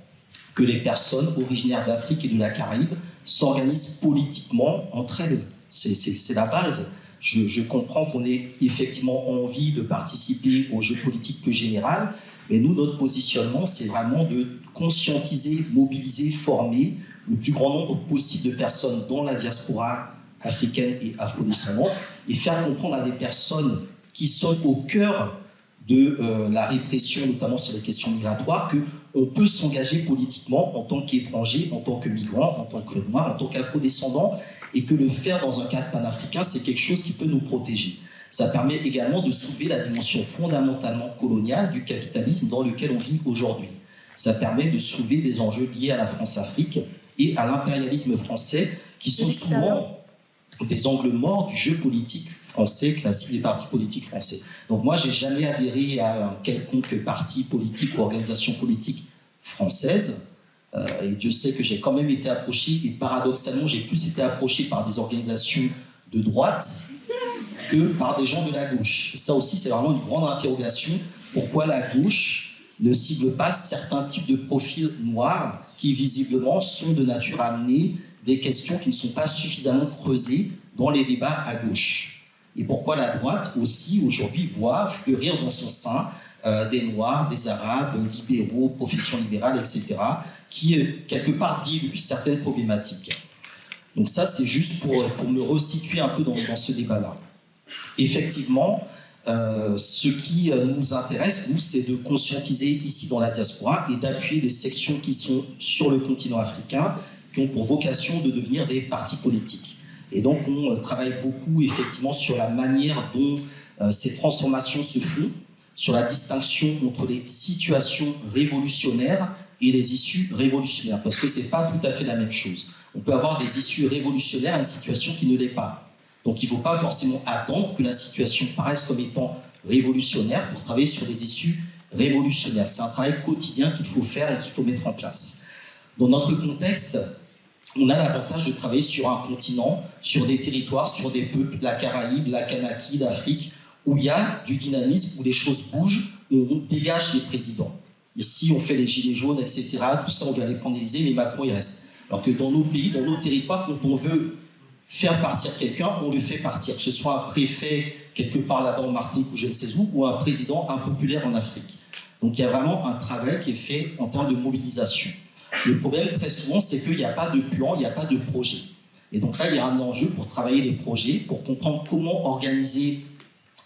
que les personnes originaires d'Afrique et de la Caraïbe s'organisent politiquement entre elles. C'est la base. Je comprends qu'on ait effectivement envie de participer aux jeux politiques plus général, mais nous, notre positionnement, c'est vraiment de conscientiser, mobiliser, former le plus grand nombre possible de personnes dans la diaspora africaine et afrodescendante et faire comprendre à des personnes qui sont au cœur de la répression, notamment sur les questions migratoires, qu'on peut s'engager politiquement en tant qu'étranger, en tant que migrant, en tant que noir, en tant qu'afrodescendant, et que le faire dans un cadre panafricain, c'est quelque chose qui peut nous protéger. Ça permet également de soulever la dimension fondamentalement coloniale du capitalisme dans lequel on vit aujourd'hui. Ça permet de soulever des enjeux liés à la France-Afrique et à l'impérialisme français, qui sont souvent des angles morts du jeu politique français classique des partis politiques français. Donc moi, j'ai jamais adhéré à un quelconque parti politique ou organisation politique française. Et Dieu sait que j'ai quand même été approché, et paradoxalement, j'ai plus été approché par des organisations de droite que par des gens de la gauche. Et ça aussi, c'est vraiment une grande interrogation. Pourquoi la gauche ne cible pas certains types de profils noirs qui, visiblement, sont de nature à amener des questions qui ne sont pas suffisamment creusées dans les débats à gauche? Et pourquoi la droite aussi, aujourd'hui, voit fleurir dans son sein des Noirs, des Arabes, libéraux, professions libérales, etc., qui, quelque part, dilue certaines problématiques. Donc ça, c'est juste pour me resituer un peu dans ce débat-là. Effectivement, ce qui nous intéresse, nous, c'est de conscientiser ici dans la diaspora et d'appuyer des sections qui sont sur le continent africain, qui ont pour vocation de devenir des partis politiques. Et donc, on travaille beaucoup, effectivement, sur la manière dont ces transformations se font, sur la distinction entre les situations révolutionnaires et les issues révolutionnaires, parce que ce n'est pas tout à fait la même chose. On peut avoir des issues révolutionnaires à une situation qui ne l'est pas. Donc il ne faut pas forcément attendre que la situation paraisse comme étant révolutionnaire pour travailler sur des issues révolutionnaires. C'est un travail quotidien qu'il faut faire et qu'il faut mettre en place. Dans notre contexte, on a l'avantage de travailler sur un continent, sur des territoires, sur des peuples, la Caraïbe, la Kanaki, l'Afrique, où il y a du dynamisme, où les choses bougent, où on dégage des présidents. Ici, on fait les gilets jaunes, etc. Tout ça, on vient les prendre l'Élysée, mais Macron, il reste. Alors que dans nos pays, dans nos territoires, quand on veut faire partir quelqu'un, on le fait partir. Que ce soit un préfet quelque part là-bas en Martinique ou je ne sais où, ou un président impopulaire en Afrique. Donc il y a vraiment un travail qui est fait en termes de mobilisation. Le problème, très souvent, c'est qu'il n'y a pas de plan, il n'y a pas de projet. Et donc là, il y a un enjeu pour travailler les projets, pour comprendre comment organiser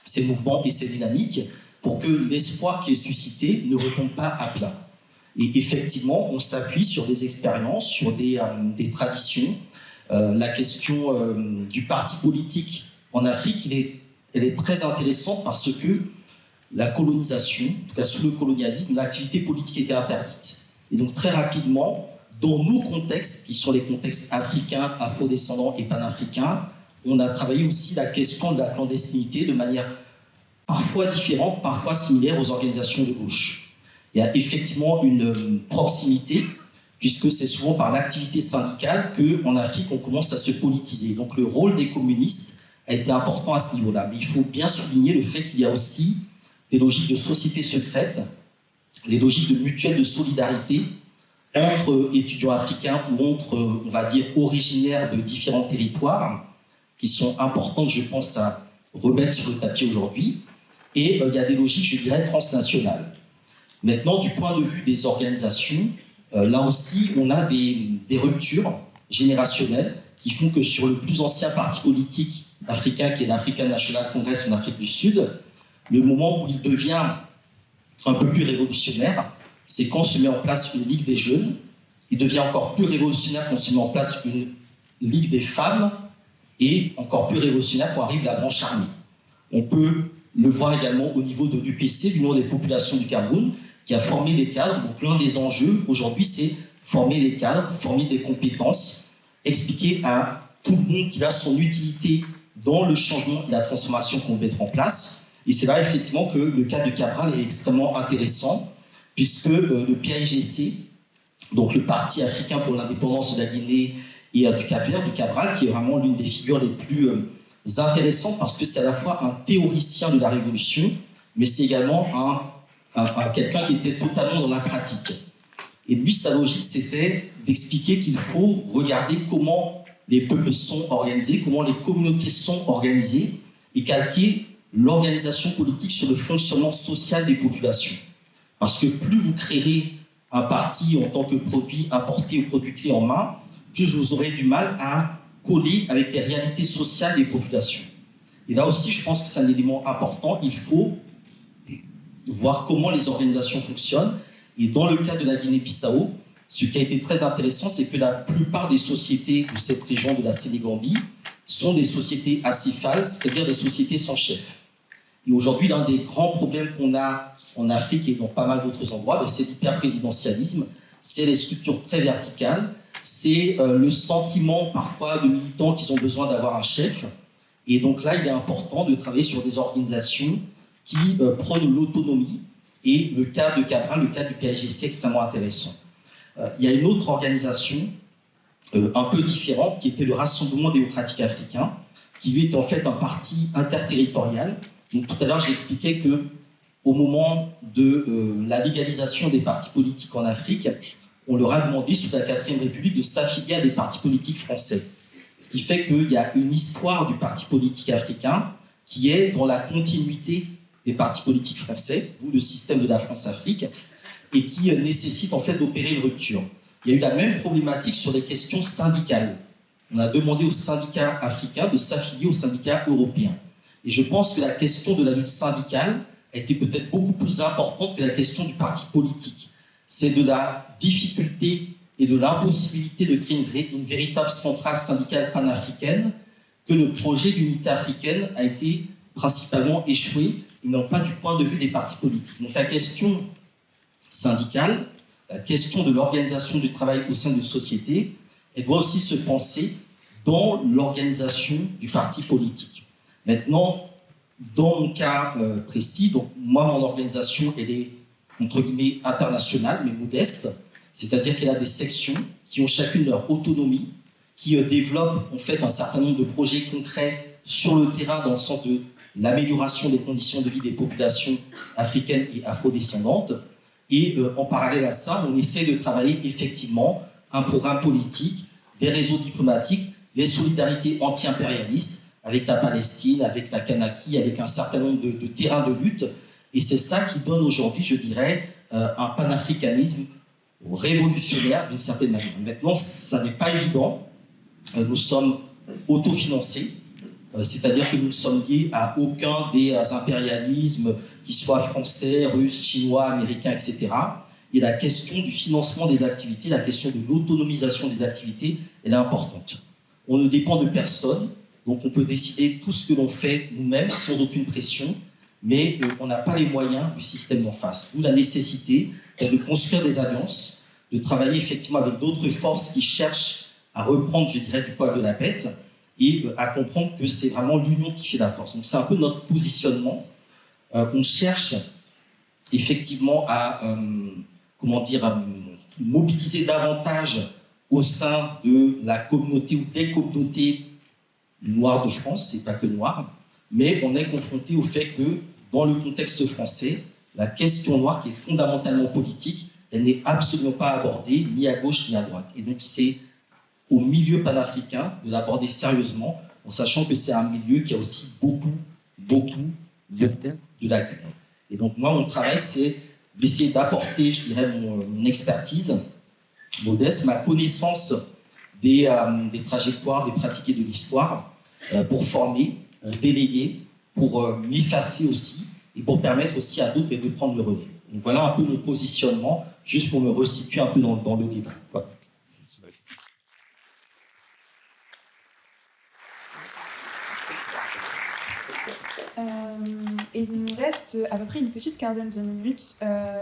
ces mouvements et ces dynamiques, pour que l'espoir qui est suscité ne retombe pas à plat. Et effectivement, on s'appuie sur des expériences, sur des traditions. La question du parti politique en Afrique, elle est très intéressante parce que la colonisation, en tout cas sous le colonialisme, l'activité politique était interdite. Et donc très rapidement, dans nos contextes, qui sont les contextes africains, afro-descendants et panafricains, on a travaillé aussi la question de la clandestinité de manière parfois différente, parfois similaire aux organisations de gauche. Il y a effectivement une proximité, puisque c'est souvent par l'activité syndicale qu'en Afrique, on commence à se politiser. Donc le rôle des communistes a été important à ce niveau-là. Mais il faut bien souligner le fait qu'il y a aussi des logiques de société secrète, des logiques de mutuelle de solidarité entre étudiants africains ou entre, on va dire, originaires de différents territoires, qui sont importantes, je pense, à remettre sur le tapis aujourd'hui. Et il y a des logiques, je dirais, transnationales. Maintenant, du point de vue des organisations, là aussi, on a des ruptures générationnelles qui font que sur le plus ancien parti politique africain, qui est l'African National Congress en Afrique du Sud, le moment où il devient un peu plus révolutionnaire, c'est quand se met en place une Ligue des jeunes. Il devient encore plus révolutionnaire quand se met en place une Ligue des femmes, et encore plus révolutionnaire quand arrive la branche armée. On peut le voir également au niveau de l'UPC, l'Union des populations du Cameroun, qui a formé des cadres. Donc l'un des enjeux aujourd'hui, c'est former des cadres, former des compétences, expliquer à tout le monde qu'il a son utilité dans le changement et la transformation qu'on met en place. Et c'est là effectivement que le cas de Cabral est extrêmement intéressant, puisque le PAIGC, donc le Parti africain pour l'indépendance de la Guinée et du Cap-Vert, du Cabral, qui est vraiment l'une des figures les plus intéressantes, parce que c'est à la fois un théoricien de la Révolution, mais c'est également quelqu'un qui était totalement dans la pratique. Et lui, sa logique, c'était d'expliquer qu'il faut regarder comment les peuples sont organisés, comment les communautés sont organisées, et calquer l'organisation politique sur le fonctionnement social des populations. Parce que plus vous créerez un parti en tant que produit importé ou produit clé en main, plus vous aurez du mal à coller avec les réalités sociales des populations. Et là aussi, je pense que c'est un élément important. Il faut voir comment les organisations fonctionnent. Et dans le cas de la Guinée-Bissau, ce qui a été très intéressant, c'est que la plupart des sociétés de cette région de la Sénégambie sont des sociétés acéphales, c'est-à-dire des sociétés sans chef. Et aujourd'hui, l'un des grands problèmes qu'on a en Afrique et dans pas mal d'autres endroits, c'est l'hyperprésidentialisme, c'est les structures très verticales, c'est le sentiment parfois de militants qu'ils ont besoin d'avoir un chef. Et donc là, il est important de travailler sur des organisations qui prônent l'autonomie. Et le cas de Cabral, le cas du PAIGC est extrêmement intéressant. Il y a une autre organisation un peu différente qui était le Rassemblement démocratique africain, qui lui est en fait un parti interterritorial. Donc tout à l'heure, j'expliquais qu'au moment de la légalisation des partis politiques en Afrique, on leur a demandé, sous la 4e République, de s'affilier à des partis politiques français. Ce qui fait qu'il y a une histoire du parti politique africain qui est dans la continuité des partis politiques français, ou le système de la France-Afrique, et qui nécessite en fait d'opérer une rupture. il y a eu la même problématique sur les questions syndicales. On a demandé aux syndicats africains de s'affilier aux syndicats européens. Et je pense que la question de la lutte syndicale a été peut-être beaucoup plus importante que la question du parti politique. C'est de la difficulté et de l'impossibilité de créer une véritable centrale syndicale panafricaine que le projet d'unité africaine a été principalement échoué, et non pas du point de vue des partis politiques. Donc la question syndicale, la question de l'organisation du travail au sein d'une société, elle doit aussi se penser dans l'organisation du parti politique. Maintenant, dans mon cas précis, donc moi, mon organisation, elle est entre guillemets internationale, mais modeste, c'est-à-dire qu'elle a des sections qui ont chacune leur autonomie, qui développent en fait un certain nombre de projets concrets sur le terrain dans le sens de l'amélioration des conditions de vie des populations africaines et afrodescendantes. Et en parallèle à ça, on essaie de travailler effectivement un programme politique, des réseaux diplomatiques, des solidarités anti-impérialistes avec la Palestine, avec la Kanaki, avec un certain nombre de terrains de lutte. Et c'est ça qui donne aujourd'hui, je dirais, un panafricanisme révolutionnaire d'une certaine manière. Maintenant, ça n'est pas évident. Nous sommes autofinancés, c'est-à-dire que nous ne sommes liés à aucun des impérialismes, qu'ils soient français, russes, chinois, américains, etc. Et la question du financement des activités, la question de l'autonomisation des activités, elle est importante. On ne dépend de personne, donc on peut décider tout ce que l'on fait nous-mêmes sans aucune pression, mais on n'a pas les moyens du système d'en face. D'où la nécessité de construire des alliances, de travailler effectivement avec d'autres forces qui cherchent à reprendre, je dirais, du poil de la bête et à comprendre que c'est vraiment l'union qui fait la force. Donc c'est un peu notre positionnement. On cherche effectivement à, mobiliser davantage au sein de la communauté ou des communautés noires de France, c'est pas que noir, mais on est confronté au fait que dans le contexte français, la question noire qui est fondamentalement politique, elle n'est absolument pas abordée ni à gauche ni à droite. Et donc c'est au milieu panafricain de l'aborder sérieusement, en sachant que c'est un milieu qui a aussi beaucoup de lacunes. Et donc moi, mon travail, c'est d'essayer d'apporter, je dirais, mon expertise modeste, ma connaissance des trajectoires, des pratiques et de l'histoire, pour former, déléguer, pour m'effacer aussi, et pour permettre aussi à d'autres de prendre le relais. Donc voilà un peu mon positionnement, juste pour me resituer un peu dans le débat. Voilà. Il nous reste à peu près une petite quinzaine de minutes.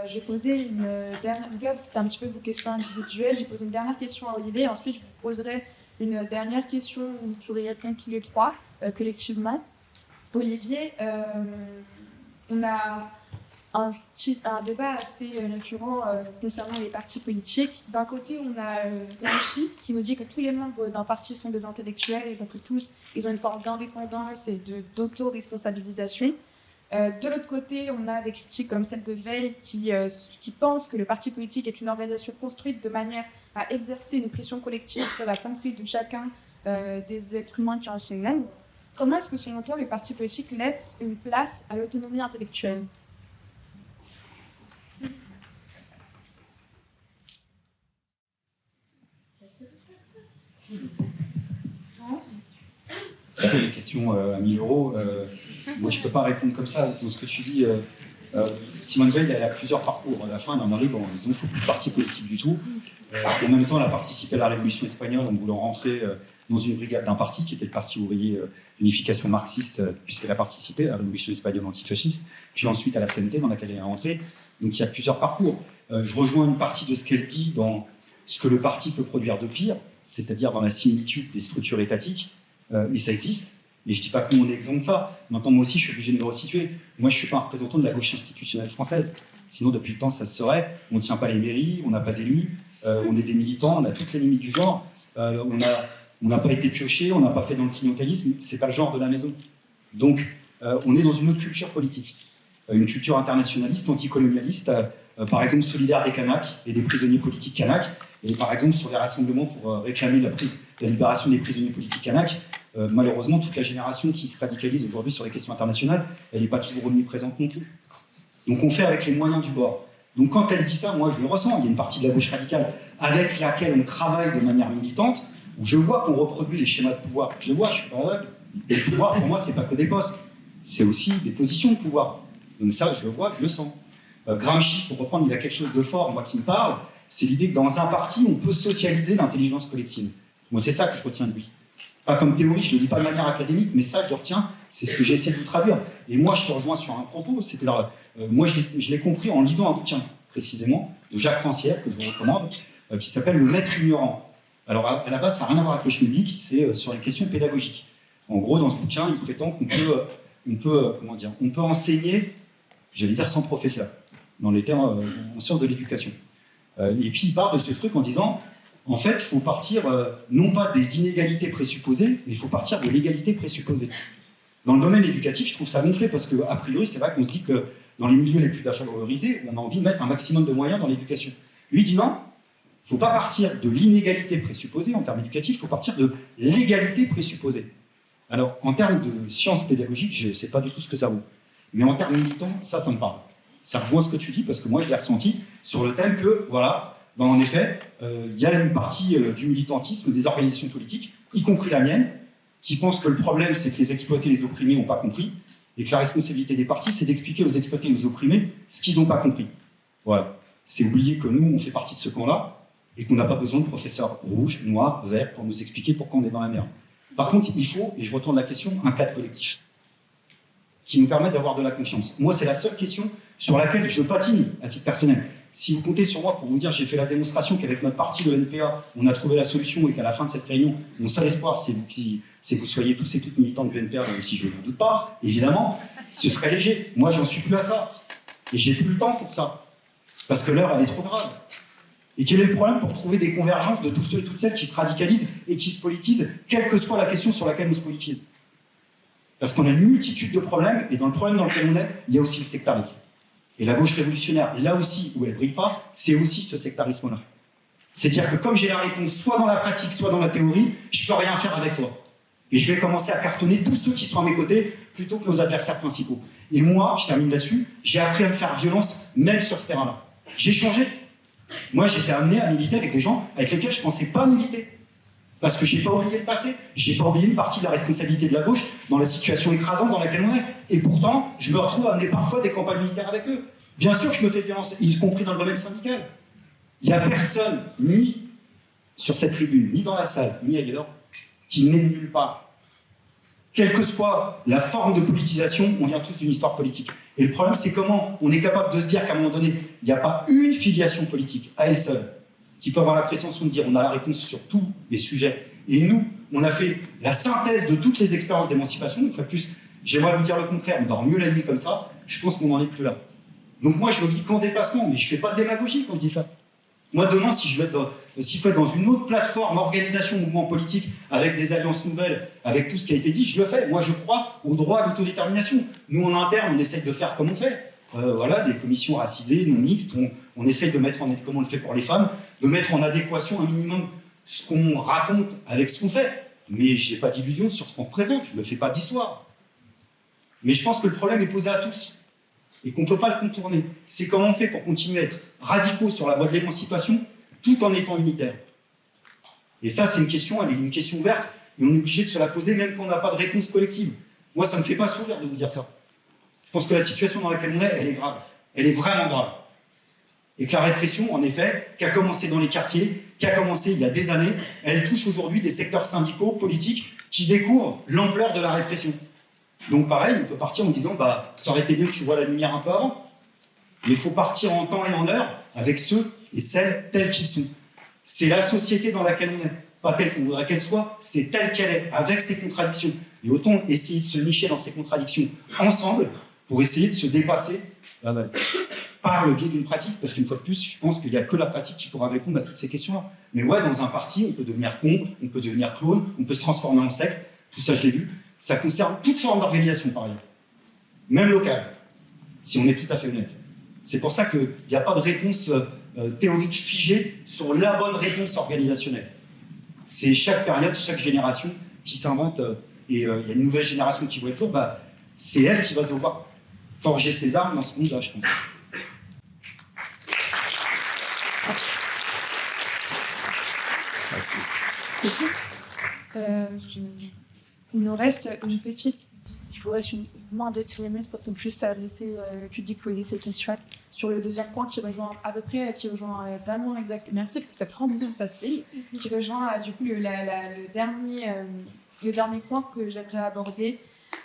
J'ai posé une dernière... Donc là, c'était un petit peu vos questions individuelles. J'ai posé une dernière question à Olivier. Ensuite, je vous poserai une dernière question où vous pourrez répondre tous les trois, collectivement. Olivier, on a un débat assez récurrent concernant les partis politiques. D'un côté, on a Gramsci qui nous dit que tous les membres d'un parti sont des intellectuels et donc que tous, ils ont une forme d'indépendance et d'auto-responsabilisation. De l'autre côté, on a des critiques comme celle de Veil qui pensent que le parti politique est une organisation construite de manière à exercer une pression collective sur la pensée de chacun des êtres humains qui en sont membres. Comment est-ce que, selon toi, les partis politiques laissent une place à l'autonomie intellectuelle ? C'est une question à 1000 €. Moi, je ne peux pas répondre comme ça. Dans ce que tu dis, Simone Veil, elle a plusieurs parcours. À la fin, elle en arrive, il ne faut plus de parti politique du tout. En même temps, elle a participé à la Révolution espagnole en voulant rentrer dans une brigade d'un parti, qui était le Parti ouvrier d'unification marxiste, puisqu'elle a participé à la Révolution espagnole antifasciste, puis ensuite à la CNT, dans laquelle elle est rentrée. Donc il y a plusieurs parcours. Je rejoins une partie de ce qu'elle dit dans ce que le parti peut produire de pire, c'est-à-dire dans la similitude des structures étatiques, et ça existe. Et je ne dis pas que nous on est exempt de ça. Maintenant, moi aussi, je suis obligé de me resituer. Moi, je ne suis pas un représentant de la gauche institutionnelle française. Sinon, depuis le temps, ça se serait. On ne tient pas les mairies, on n'a pas d'élus, on est des militants, on a toutes les limites du genre. On n'a pas été pioché, on n'a pas fait dans le clientélisme. Ce n'est pas le genre de la maison. Donc, on est dans une autre culture politique. Une culture internationaliste, anticolonialiste, par exemple solidaire des Kanaks et des prisonniers politiques Kanaks, et par exemple sur les rassemblements pour réclamer la libération des prisonniers politiques Kanaks. Malheureusement, toute la génération qui se radicalise aujourd'hui sur les questions internationales, elle n'est pas toujours omniprésente non plus. Donc on fait avec les moyens du bord. Donc quand elle dit ça, moi je le ressens. Il y a une partie de la gauche radicale avec laquelle on travaille de manière militante, où je vois qu'on reproduit les schémas de pouvoir. Je le vois, je suis pas aveugle. Et le pouvoir, pour moi, c'est pas que des postes, c'est aussi des positions de pouvoir. Donc ça, je le vois, je le sens. Gramsci, pour reprendre, il a quelque chose de fort, moi, qui me parle, c'est l'idée que dans un parti, on peut socialiser l'intelligence collective. Moi, c'est ça que je retiens de lui. Pas comme théorie, je ne le dis pas de manière académique, mais ça, je le retiens, c'est ce que j'ai essayé de vous traduire. Et moi, je te rejoins sur un propos, c'est-à-dire, moi, je l'ai compris en lisant un bouquin, précisément, de Jacques Rancière, que je vous recommande, qui s'appelle Le Maître ignorant. Alors, à la base, ça n'a rien à voir avec le schmilblick, c'est sur les questions pédagogiques. En gros, dans ce bouquin, il prétend qu'on peut enseigner, j'allais dire sans professeur, dans les termes en sciences de l'éducation. Et puis, il part de ce truc en disant, en fait, il faut partir non pas des inégalités présupposées, mais il faut partir de l'égalité présupposée. Dans le domaine éducatif, je trouve ça gonflé parce qu'a priori, c'est vrai qu'on se dit que dans les milieux les plus défavorisés, on a envie de mettre un maximum de moyens dans l'éducation. Lui dit non, il ne faut pas partir de l'inégalité présupposée en termes éducatifs, il faut partir de l'égalité présupposée. Alors, en termes de sciences pédagogiques, je ne sais pas du tout ce que ça vaut. Mais en termes militants, ça me parle. Ça rejoint ce que tu dis, parce que moi, je l'ai ressenti sur le thème que, voilà, ben en effet, il y a une partie du militantisme, des organisations politiques, y compris la mienne, qui pense que le problème, c'est que les exploités et les opprimés n'ont pas compris, et que la responsabilité des partis, c'est d'expliquer aux exploités et aux opprimés ce qu'ils n'ont pas compris. Voilà. C'est oublier que nous, on fait partie de ce camp-là, et qu'on n'a pas besoin de professeurs rouges, noirs, verts, pour nous expliquer pourquoi on est dans la merde. Par contre, il faut, et je retourne la question, un cadre collectif qui nous permette d'avoir de la confiance. Moi, c'est la seule question sur laquelle je patine à titre personnel. Si vous comptez sur moi pour vous dire j'ai fait la démonstration qu'avec notre parti, le NPA, on a trouvé la solution et qu'à la fin de cette réunion, mon seul espoir, c'est que vous soyez tous et toutes militants du NPA, même si je ne vous doute pas, évidemment, ce serait léger. Moi, j'en suis plus à ça. Et j'ai plus le temps pour ça. Parce que l'heure, elle est trop grave. Et quel est le problème pour trouver des convergences de tous ceux et toutes celles qui se radicalisent et qui se politisent, quelle que soit la question sur laquelle on se politise? Parce qu'on a une multitude de problèmes, et dans le problème dans lequel on est, il y a aussi le sectarisme. Et la gauche révolutionnaire, là aussi, où elle ne brille pas, c'est aussi ce sectarisme-là. C'est-à-dire que comme j'ai la réponse soit dans la pratique, soit dans la théorie, je ne peux rien faire avec toi. Et je vais commencer à cartonner tous ceux qui sont à mes côtés, plutôt que nos adversaires principaux. Et moi, je termine là-dessus, j'ai appris à me faire violence, même sur ce terrain-là. J'ai changé. Moi, j'étais amené à militer avec des gens avec lesquels je ne pensais pas militer. Parce que je n'ai pas oublié le passé, je n'ai pas oublié une partie de la responsabilité de la gauche dans la situation écrasante dans laquelle on est. Et pourtant, je me retrouve à mener parfois des campagnes militaires avec eux. Bien sûr que je me fais violence, y compris dans le domaine syndical. Il n'y a personne, ni sur cette tribune, ni dans la salle, ni ailleurs, qui n'est nulle part. Quelle que soit la forme de politisation, on vient tous d'une histoire politique. Et le problème, c'est comment on est capable de se dire qu'à un moment donné, il n'y a pas une filiation politique, à elle seule, qui peut avoir la prétention de dire on a la réponse sur tous les sujets. Et nous, on a fait la synthèse de toutes les expériences d'émancipation. Une fois de plus, j'aimerais vous dire le contraire, on dort mieux la nuit comme ça, je pense qu'on n'en est plus là. Donc moi, je me vis qu'en dépassement, mais je ne fais pas de démagogie quand je dis ça. Moi, demain, s'il faut être dans une autre plateforme, organisation, mouvement politique, avec des alliances nouvelles, avec tout ce qui a été dit, je le fais. Moi, je crois au droit à l'autodétermination. Nous, en interne, on essaye de faire comme on fait. Voilà, des commissions racisées, non mixtes, on essaye de mettre comme on le fait pour les femmes, de mettre en adéquation un minimum ce qu'on raconte avec ce qu'on fait. Mais je n'ai pas d'illusion sur ce qu'on représente, je ne me fais pas d'histoire. Mais je pense que le problème est posé à tous, et qu'on ne peut pas le contourner. C'est comment on fait pour continuer à être radicaux sur la voie de l'émancipation, tout en étant unitaire. Et ça, c'est une question, elle est une question ouverte, et on est obligé de se la poser même quand on n'a pas de réponse collective. Moi, ça ne me fait pas sourire de vous dire ça. Je pense que la situation dans laquelle on est, elle est grave. Elle est vraiment grave. Et que la répression, en effet, qui a commencé dans les quartiers, qui a commencé il y a des années, elle touche aujourd'hui des secteurs syndicaux, politiques, qui découvrent l'ampleur de la répression. Donc pareil, on peut partir en disant bah, ça aurait été bien que tu vois la lumière un peu avant. Mais il faut partir en temps et en heure avec ceux et celles tels qu'ils sont. C'est la société dans laquelle on est. Pas telle qu'on voudrait qu'elle soit, c'est telle qu'elle est, avec ses contradictions. Et autant essayer de se nicher dans ces contradictions ensemble pour essayer de se dépasser par le biais d'une pratique. Parce qu'une fois de plus, je pense qu'il n'y a que la pratique qui pourra répondre à toutes ces questions-là. Mais ouais, dans un parti, on peut devenir con, on peut devenir clone, on peut se transformer en secte. Tout ça, je l'ai vu. Ça concerne toutes sortes d'organisations, par ailleurs. Même locales, si on est tout à fait honnête. C'est pour ça qu'il n'y a pas de réponse théorique figée sur la bonne réponse organisationnelle. C'est chaque période, chaque génération qui s'invente, et il y a une nouvelle génération qui voit le jour, bah, c'est elle qui va devoir forger ses armes dans ce monde-là, je pense. Il nous reste une petite, il vous reste moins de 10 minutes pour qu'on puisse laisser le public poser ses questions sur le deuxième point qui rejoint à peu près, vraiment exact. Merci pour cette transition facile, qui rejoint du coup le dernier point que j'aimerais aborder.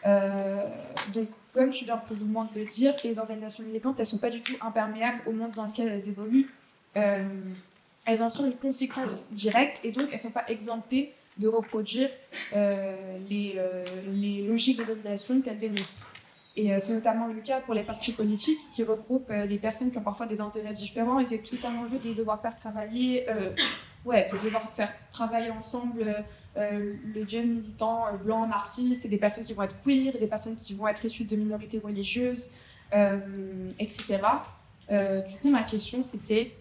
Donc, comme tu viens plus ou moins de le dire, les organisations militantes, elles sont pas du tout imperméables au monde dans lequel elles évoluent. Elles en sont une conséquence directe et donc elles sont pas exemptées de reproduire les logiques de domination qu'elles dénoncent. Et c'est notamment le cas pour les partis politiques qui regroupent des personnes qui ont parfois des intérêts différents et c'est tout un enjeu de devoir faire travailler, ensemble les jeunes militants blancs, marxistes, et des personnes qui vont être queer, des personnes qui vont être issues de minorités religieuses, etc. Du coup, ma question c'était,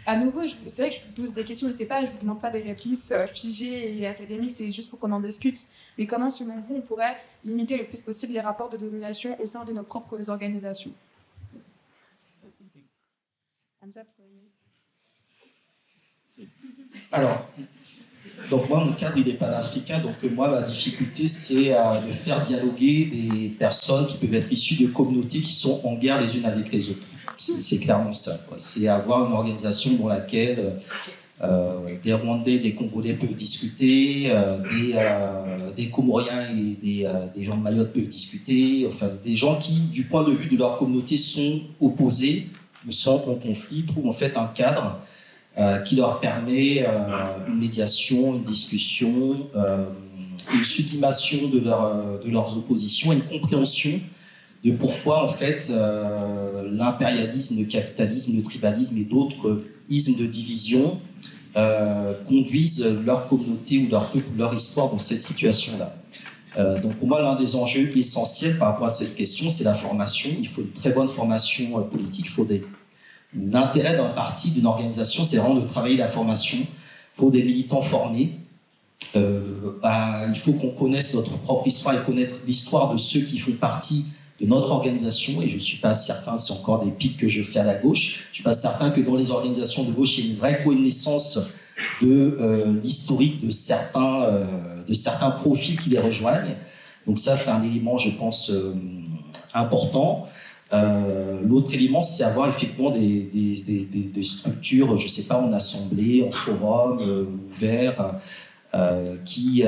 à nouveau, c'est vrai que je vous pose des questions, je ne sais pas, je ne vous demande pas des réponses figées et académiques, c'est juste pour qu'on en discute. Mais comment, selon vous, on pourrait limiter le plus possible les rapports de domination au sein de nos propres organisations? Alors, donc moi, mon cadre, il est panafricain, donc moi, ma difficulté, c'est de faire dialoguer des personnes qui peuvent être issues de communautés qui sont en guerre les unes avec les autres. C'est clairement ça, quoi. C'est avoir une organisation dans laquelle des Rwandais, des Congolais peuvent discuter, des Comoriens et des gens de Mayotte peuvent discuter, enfin des gens qui, du point de vue de leur communauté, sont opposés, sont en conflit, trouvent en fait un cadre qui leur permet une médiation, une discussion, une sublimation de leurs oppositions, une compréhension de pourquoi en fait l'impérialisme, le capitalisme, le tribalisme et d'autres ismes de division conduisent leur communauté ou leur peuple ou leur histoire dans cette situation-là. Donc pour moi, l'un des enjeux essentiels par rapport à cette question, c'est la formation. Il faut une très bonne formation politique. L'intérêt d'un parti, d'une organisation, c'est vraiment de travailler la formation. Il faut des militants formés. Il faut qu'on connaisse notre propre histoire et connaître l'histoire de ceux qui font partie de notre organisation, et je ne suis pas certain, c'est encore des pics que je fais à la gauche, je ne suis pas certain que dans les organisations de gauche, il y ait une vraie connaissance de l'historique de certains profils qui les rejoignent. Donc ça, c'est un élément, je pense, important. L'autre élément, c'est avoir effectivement des structures, je ne sais pas, en assemblée, en forum, ouverts, qui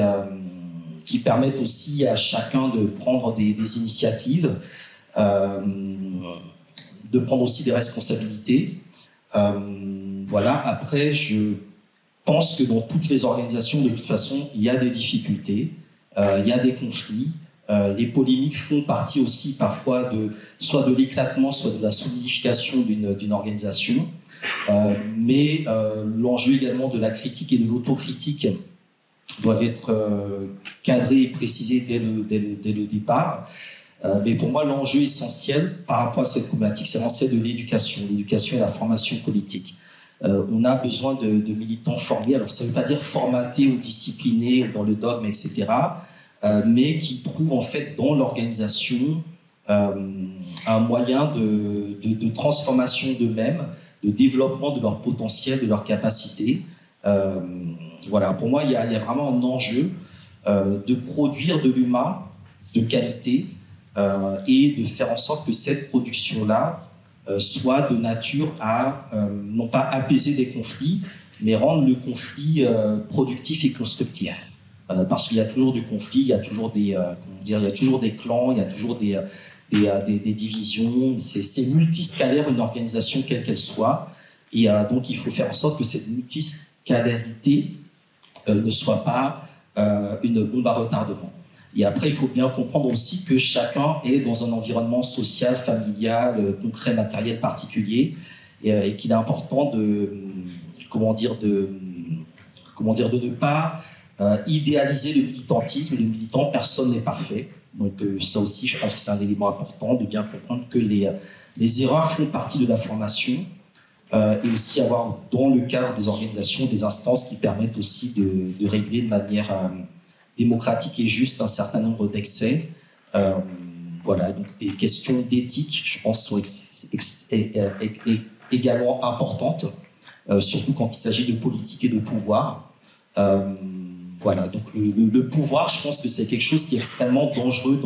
permettent aussi à chacun de prendre des initiatives, de prendre aussi des responsabilités. Voilà. Après, je pense que dans toutes les organisations, de toute façon, il y a des difficultés, il y a des conflits. Les polémiques font partie aussi parfois soit de l'éclatement, soit de la solidification d'une organisation. Mais l'enjeu également de la critique et de l'autocritique doivent être cadrés et précisés dès le départ. Mais pour moi, l'enjeu essentiel par rapport à cette problématique, c'est l'enjeu de l'éducation et la formation politique. On a besoin de militants formés. Alors, ça ne veut pas dire formatés ou disciplinés dans le dogme, etc., mais qui trouvent en fait dans l'organisation un moyen de transformation d'eux-mêmes, de développement de leur potentiel, de leur capacité. Voilà, pour moi, il y a vraiment un enjeu de produire de l'humain de qualité et de faire en sorte que cette production-là soit de nature à non pas apaiser des conflits, mais rendre le conflit productif et constructif. Parce qu'il y a toujours du conflit, il y a toujours il y a toujours des clans, il y a toujours des divisions. C'est multiscalaire une organisation quelle qu'elle soit, et donc il faut faire en sorte que cette multiscalarité ne soit pas une bombe à retardement. Et après, il faut bien comprendre aussi que chacun est dans un environnement social, familial, concret, matériel particulier, et qu'il est important de ne pas idéaliser le militantisme. Le militant, personne n'est parfait. Donc ça aussi, je pense que c'est un élément important de bien comprendre que les erreurs font partie de la formation. Et aussi avoir dans le cadre des organisations des instances qui permettent aussi de régler de manière démocratique et juste un certain nombre d'excès. Voilà, donc des questions d'éthique, je pense, sont également importantes, surtout quand il s'agit de politique et de pouvoir. Voilà, donc le pouvoir, je pense que c'est quelque chose qui est extrêmement dangereux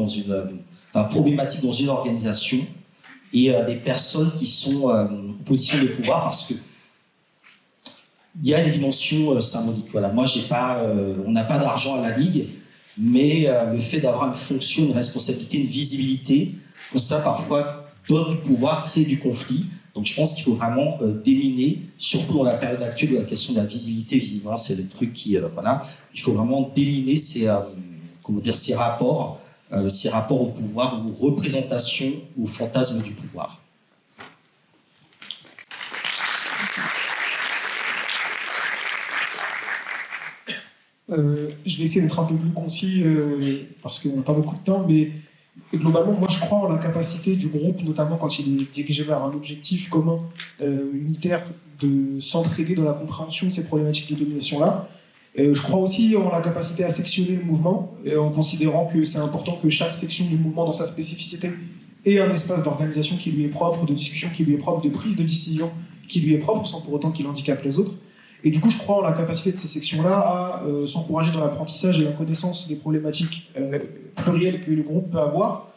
problématique dans une organisation, et les personnes qui sont en position de pouvoir, parce que il y a une dimension symbolique. Voilà, moi, on n'a pas d'argent à la Ligue, mais le fait d'avoir une fonction, une responsabilité, une visibilité, tout ça parfois donne du pouvoir, crée du conflit. Donc je pense qu'il faut vraiment déminer, surtout dans la période actuelle où la question de la visibilité, visiblement, c'est le truc qui... il faut vraiment déminer ces rapports au pouvoir, ou représentation, ou fantasme du pouvoir. Je vais essayer d'être un peu plus concis parce qu'on n'a pas beaucoup de temps, mais globalement, moi je crois en la capacité du groupe, notamment quand il est dirigé vers un objectif commun, unitaire, de s'entraider dans la compréhension de ces problématiques de domination-là. Je crois aussi en la capacité à sectionner le mouvement, en considérant que c'est important que chaque section du mouvement, dans sa spécificité, ait un espace d'organisation qui lui est propre, de discussion qui lui est propre, de prise de décision qui lui est propre, sans pour autant qu'il handicape les autres. Et du coup, je crois en la capacité de ces sections-là à s'encourager dans l'apprentissage et la connaissance des problématiques plurielles que le groupe peut avoir.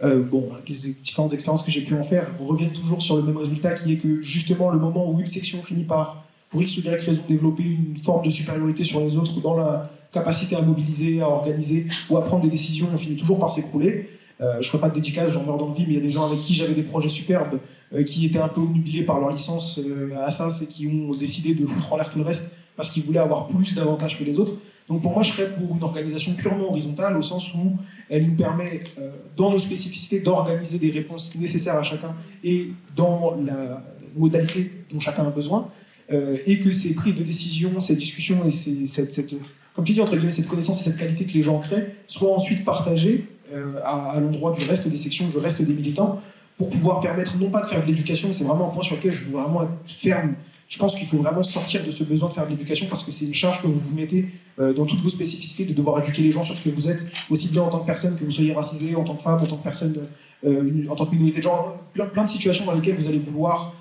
Les différentes expériences que j'ai pu en faire reviennent toujours sur le même résultat, qui est que justement, le moment où une section finit par, pour X ou Y raison, développer une forme de supériorité sur les autres dans la capacité à mobiliser, à organiser ou à prendre des décisions, on finit toujours par s'écrouler. Je ne ferai pas de dédicace, j'en meurs d'envie, mais il y a des gens avec qui j'avais des projets superbes qui étaient un peu obnubilés par leur licence à SAS et qui ont décidé de foutre en l'air tout le reste parce qu'ils voulaient avoir plus d'avantages que les autres. Donc pour moi, je serais pour une organisation purement horizontale, au sens où elle nous permet, dans nos spécificités, d'organiser des réponses nécessaires à chacun et dans la modalité dont chacun a besoin, et que ces prises de décision, ces discussions et comme tu dis, entre guillemets, cette connaissance et cette qualité que les gens créent soient ensuite partagées à l'endroit du reste des sections, du reste des militants, pour pouvoir permettre non pas de faire de l'éducation, c'est vraiment un point sur lequel je veux vraiment être ferme. Je pense qu'il faut vraiment sortir de ce besoin de faire de l'éducation, parce que c'est une charge que vous vous mettez dans toutes vos spécificités, de devoir éduquer les gens sur ce que vous êtes, aussi bien en tant que personne, que vous soyez racisé, en tant que femme, en tant que personne, en tant que minorité de genre, plein de situations dans lesquelles vous allez vouloir,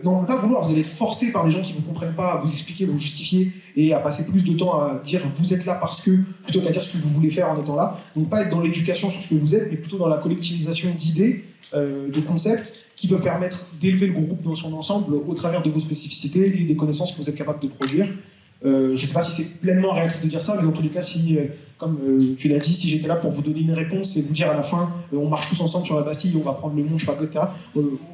non pas vouloir, vous allez être forcé par des gens qui ne vous comprennent pas à vous expliquer, vous justifier, et à passer plus de temps à dire vous êtes là parce que, plutôt qu'à dire ce que vous voulez faire en étant là. Donc pas être dans l'éducation sur ce que vous êtes, mais plutôt dans la collectivisation d'idées, de concepts qui peuvent permettre d'élever le groupe dans son ensemble au travers de vos spécificités et des connaissances que vous êtes capable de produire. Je ne sais pas si c'est pleinement réaliste de dire ça, mais dans tous les cas, si, comme tu l'as dit, si j'étais là pour vous donner une réponse et vous dire à la fin, on marche tous ensemble sur la Bastille, on va prendre le monde, je sais pas quoi, etc.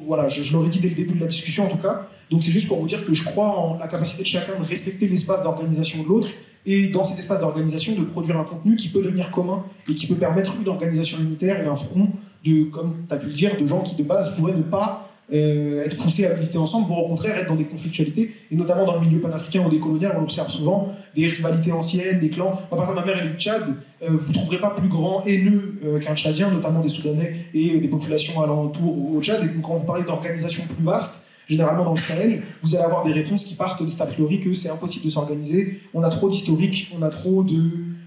Voilà, je l'aurais dit dès le début de la discussion en tout cas. Donc c'est juste pour vous dire que je crois en la capacité de chacun de respecter l'espace d'organisation de l'autre, et dans ces espaces d'organisation de produire un contenu qui peut devenir commun et qui peut permettre une organisation unitaire et un front de, comme tu as pu le dire, de gens qui de base pourraient ne pas être poussés à militer ensemble, pour au contraire être dans des conflictualités, et notamment dans le milieu panafricain ou décolonial, on l'observe souvent, des rivalités anciennes, des clans. Moi, par exemple, ma mère elle est du Tchad, vous ne trouverez pas plus grand haineux qu'un Tchadien, notamment des Soudanais et des populations alentours au Tchad. Et donc, quand vous parlez d'organisation plus vaste, généralement dans le Sahel, vous allez avoir des réponses qui partent de cet a priori que c'est impossible de s'organiser, on a trop d'historique, on a trop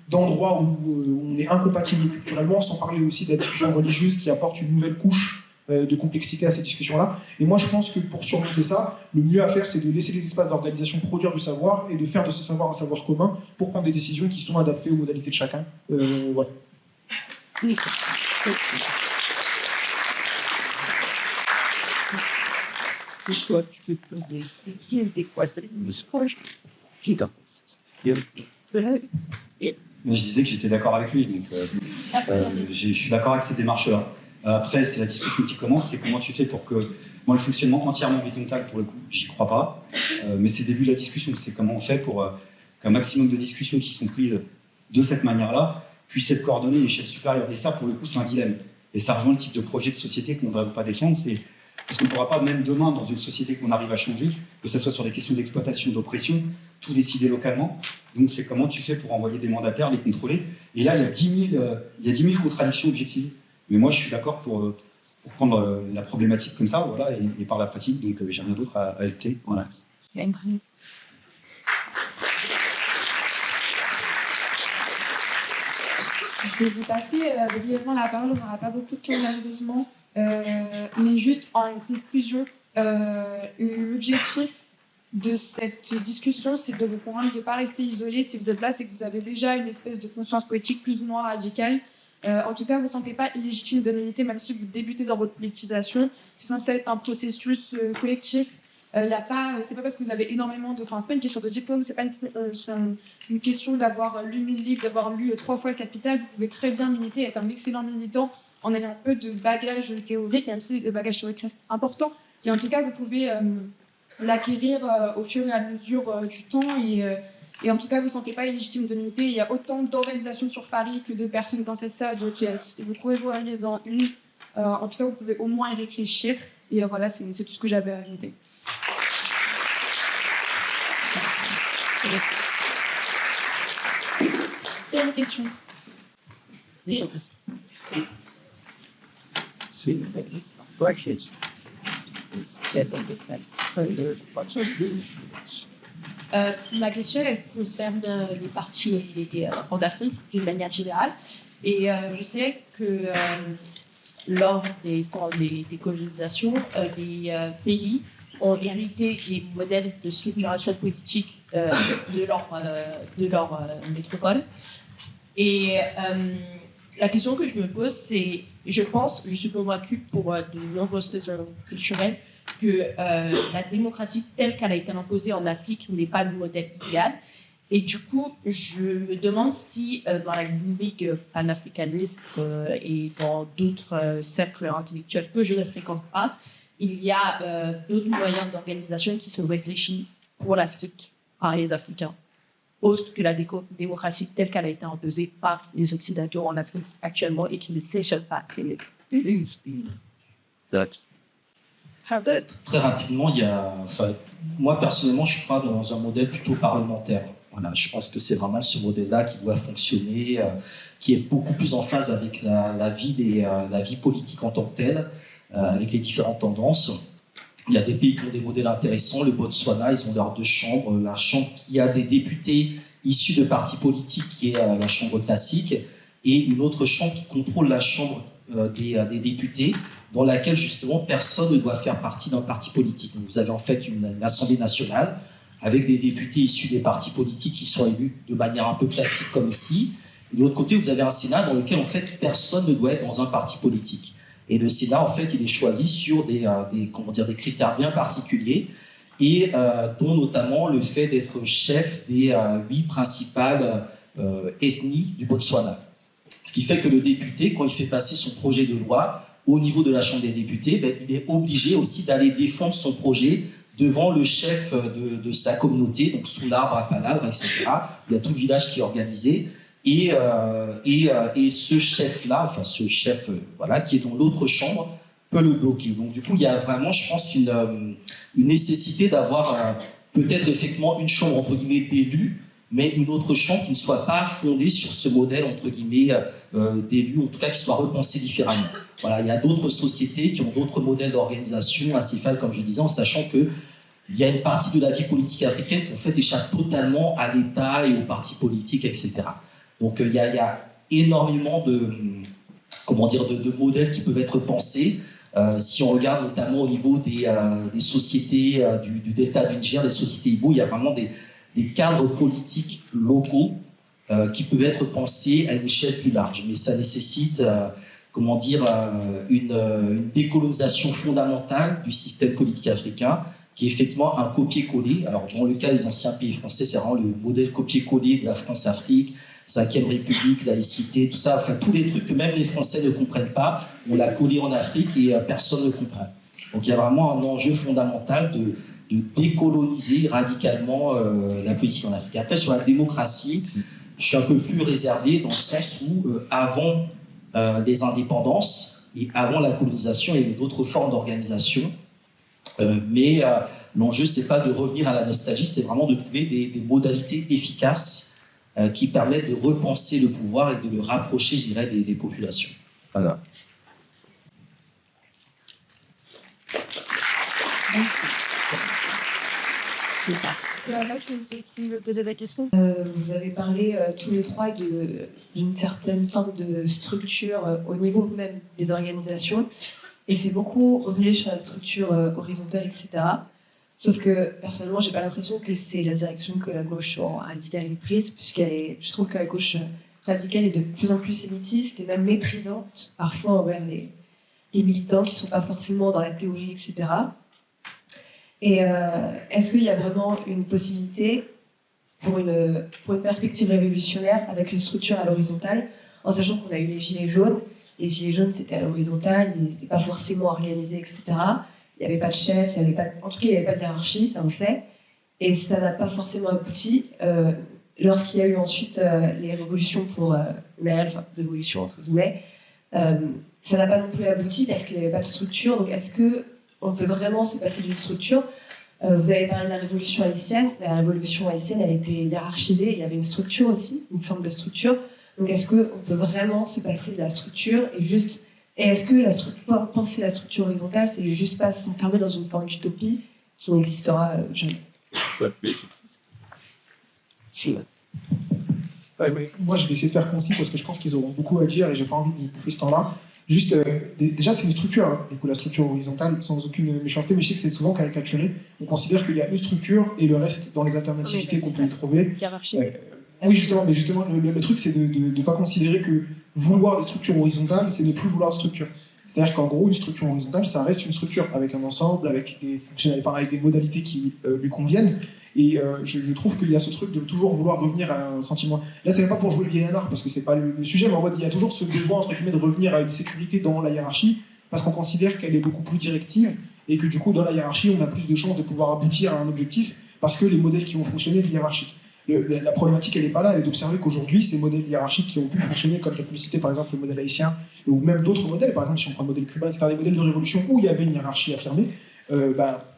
d'endroits où on est incompatible culturellement, sans parler aussi de la discussion religieuse qui apporte une nouvelle couche de complexité à ces discussions-là. Et moi, je pense que pour surmonter ça, le mieux à faire, c'est de laisser les espaces d'organisation produire du savoir et de faire de ce savoir un savoir commun pour prendre des décisions qui sont adaptées aux modalités de chacun. Voilà. Toi, tu peux te poser des quoi ça Mais je disais que j'étais d'accord avec lui, donc je suis d'accord avec ces démarches-là. Après, c'est la discussion qui commence, c'est comment tu fais pour que... Moi, le fonctionnement entièrement horizontal, pour le coup, j'y crois pas, mais c'est le début de la discussion, c'est comment on fait pour qu'un maximum de discussions qui sont prises de cette manière-là puissent être coordonnées à l'échelle supérieure. Et ça, pour le coup, c'est un dilemme. Et ça rejoint le type de projet de société qu'on ne devrait pas défendre, c'est parce qu'on ne pourra pas, même demain, dans une société qu'on arrive à changer, que ce soit sur des questions d'exploitation, d'oppression, tout décider localement. Donc, c'est comment tu fais pour envoyer des mandataires, les contrôler. Et là, il y a 10 000 contradictions objectives. Mais moi, je suis d'accord pour prendre la problématique comme ça, voilà, et par la pratique. Donc, j'ai rien d'autre à ajouter. Voilà. Je vais vous passer brièvement la parole, on n'aura pas beaucoup de temps malheureusement, mais juste en conclusion, l'objectif de cette discussion, c'est de vous convaincre de ne pas rester isolé. Si vous êtes là, c'est que vous avez déjà une espèce de conscience politique plus ou moins radicale. En tout cas, vous ne vous sentez pas illégitime de militer, même si vous débutez dans votre politisation. C'est censé être un processus collectif. C'est pas parce que vous avez énormément de... Enfin, c'est pas une question de diplôme, c'est pas une question d'avoir lu 1000 livres, d'avoir lu 3 fois le Capital. Vous pouvez très bien militer, être un excellent militant en ayant un peu de bagage théorique, même si les bagages théoriques restent importants. Et en tout cas, vous pouvez l'acquérir au fur et à mesure du temps. Et en tout cas, vous ne vous sentez pas illégitime de militer. Il y a autant d'organisations sur Paris que de personnes dans cette salle. Donc, vous pouvez joindre-en une. En tout cas, vous pouvez au moins y réfléchir. Et voilà, c'est tout ce que j'avais à ajouter. C'est une question. Ma question, elle concerne les partis en Afrique d'une manière générale. Et je sais que lors des colonisations, les pays ont hérité des modèles de structuration politique de leur métropole. Et la question que je me pose, c'est, je suis convaincue pour de nombreuses raisons culturelles, que la démocratie telle qu'elle a été imposée en Afrique n'est pas le modèle idéal. Et du coup, je me demande si dans la ligue panafricaniste et dans d'autres cercles intellectuels que je ne fréquente pas, il y a d'autres moyens d'organisation qui sont réfléchis pour l'Afrique par les Africains, autre que la démocratie telle qu'elle a été imposée par les Occidentaux en Afrique actuellement et qui ne fonctionne pas. Très rapidement, moi personnellement, je crois dans un modèle plutôt parlementaire. Voilà, je pense que c'est vraiment ce modèle-là qui doit fonctionner, qui est beaucoup plus en phase avec la vie politique en tant que telle, avec les différentes tendances. Il y a des pays qui ont des modèles intéressants. Le Botswana, ils ont leurs 2 chambres. La chambre qui a des députés issus de partis politiques, qui est la chambre classique, et une autre chambre qui contrôle la chambre des députés, dans laquelle justement personne ne doit faire partie d'un parti politique. Donc, vous avez en fait une assemblée nationale avec des députés issus des partis politiques qui sont élus de manière un peu classique comme ici. Et de l'autre côté, vous avez un Sénat dans lequel en fait personne ne doit être dans un parti politique. Et le Sénat, en fait, il est choisi sur des critères bien particuliers, et dont notamment le fait d'être chef des 8 principales ethnies du Botswana. Ce qui fait que le député, quand il fait passer son projet de loi au niveau de la Chambre des députés, il est obligé aussi d'aller défendre son projet devant le chef de sa communauté, donc sous l'arbre, à Palabre, etc. Il y a tout le village qui est organisé. Et ce chef-là, qui est dans l'autre chambre, peut le bloquer. Donc du coup, il y a vraiment, je pense, une nécessité d'avoir peut-être effectivement une chambre, entre guillemets, d'élus, mais une autre chambre qui ne soit pas fondée sur ce modèle, entre guillemets, d'élus, en tout cas qui soit repensé différemment. Voilà, il y a d'autres sociétés qui ont d'autres modèles d'organisation acéphales, comme je disais, en sachant qu'il y a une partie de la vie politique africaine qui en fait échappe totalement à l'État et aux partis politiques, etc. Donc il y a énormément de modèles qui peuvent être pensés. Si on regarde notamment au niveau des sociétés du delta du Niger, les sociétés Igbo, il y a vraiment des cadres politiques locaux qui peuvent être pensés à une échelle plus large. Mais ça nécessite une décolonisation fondamentale du système politique africain, qui est effectivement un copier-coller. Alors dans le cas des anciens pays français, c'est vraiment le modèle copier-coller de la France-Afrique, 5e République, laïcité, tout ça, enfin tous les trucs que même les Français ne comprennent pas, on l'a collé en Afrique et personne ne comprend. Donc il y a vraiment un enjeu fondamental de décoloniser radicalement la politique en Afrique. Après, sur la démocratie, je suis un peu plus réservé dans le sens où avant les indépendances et avant la colonisation, il y avait d'autres formes d'organisation. Mais l'enjeu, c'est pas de revenir à la nostalgie, c'est vraiment de trouver des modalités efficaces qui permettent de repenser le pouvoir et de le rapprocher, je dirais, des populations. Voilà. Vous avez parlé tous les trois d'une certaine forme de structure au niveau même des organisations, et c'est beaucoup revenu sur la structure horizontale, etc. Sauf que personnellement, j'ai pas l'impression que c'est la direction que la gauche radicale ait prise, je trouve que la gauche radicale est de plus en plus élitiste et même méprisante parfois envers les militants qui sont pas forcément dans la théorie, etc. Et est-ce qu'il y a vraiment une possibilité pour une perspective révolutionnaire avec une structure à l'horizontale, en sachant qu'on a eu les gilets jaunes. Les gilets jaunes, c'était à l'horizontale, ils n'étaient pas forcément organisés, etc. Il n'y avait pas de chef, en tout cas, il n'y avait pas de hiérarchie, ça en fait. Et ça n'a pas forcément abouti. Lorsqu'il y a eu ensuite les révolutions pour révolutions entre guillemets, ça n'a pas non plus abouti parce qu'il n'y avait pas de structure. Donc, est-ce qu'on peut vraiment se passer d'une structure ? Vous avez parlé de la révolution haïtienne. La révolution haïtienne, elle était hiérarchisée. Il y avait une structure aussi, une forme de structure. Donc, est-ce qu'on peut vraiment se passer de la structure et est-ce que penser la structure horizontale, c'est juste pas s'enfermer dans une forme d'utopie qui n'existera jamais? Moi, je vais essayer de faire concis parce que je pense qu'ils auront beaucoup à dire et j'ai pas envie de bouffer ce temps-là. Juste, déjà, c'est une structure, hein, du coup, la structure horizontale, sans aucune méchanceté, mais je sais que c'est souvent caricaturé. On considère qu'il y a une structure et le reste, dans les alternativités qu'on peut y trouver. Oui, justement, mais justement, le truc, c'est de ne pas considérer que vouloir des structures horizontales, c'est ne plus vouloir de structure. C'est-à-dire qu'en gros, une structure horizontale, ça reste une structure avec un ensemble, avec des fonctionnalités, avec des modalités qui lui conviennent. Et je trouve qu'il y a ce truc de toujours vouloir revenir à un sentiment. Là, c'est même pas pour jouer le vieil anard, parce que c'est pas le sujet, mais en mode, il y a toujours ce besoin, entre guillemets, de revenir à une sécurité dans la hiérarchie, parce qu'on considère qu'elle est beaucoup plus directive, et que du coup, dans la hiérarchie, on a plus de chances de pouvoir aboutir à un objectif, parce que les modèles qui ont fonctionné sont hiérarchiques. La problématique, elle n'est pas là, elle est d'observer qu'aujourd'hui, ces modèles hiérarchiques qui ont pu fonctionner, comme tu as pu citer par exemple le modèle haïtien, ou même d'autres modèles, par exemple si on prend le modèle cubain, etc., des modèles de révolution où il y avait une hiérarchie affirmée,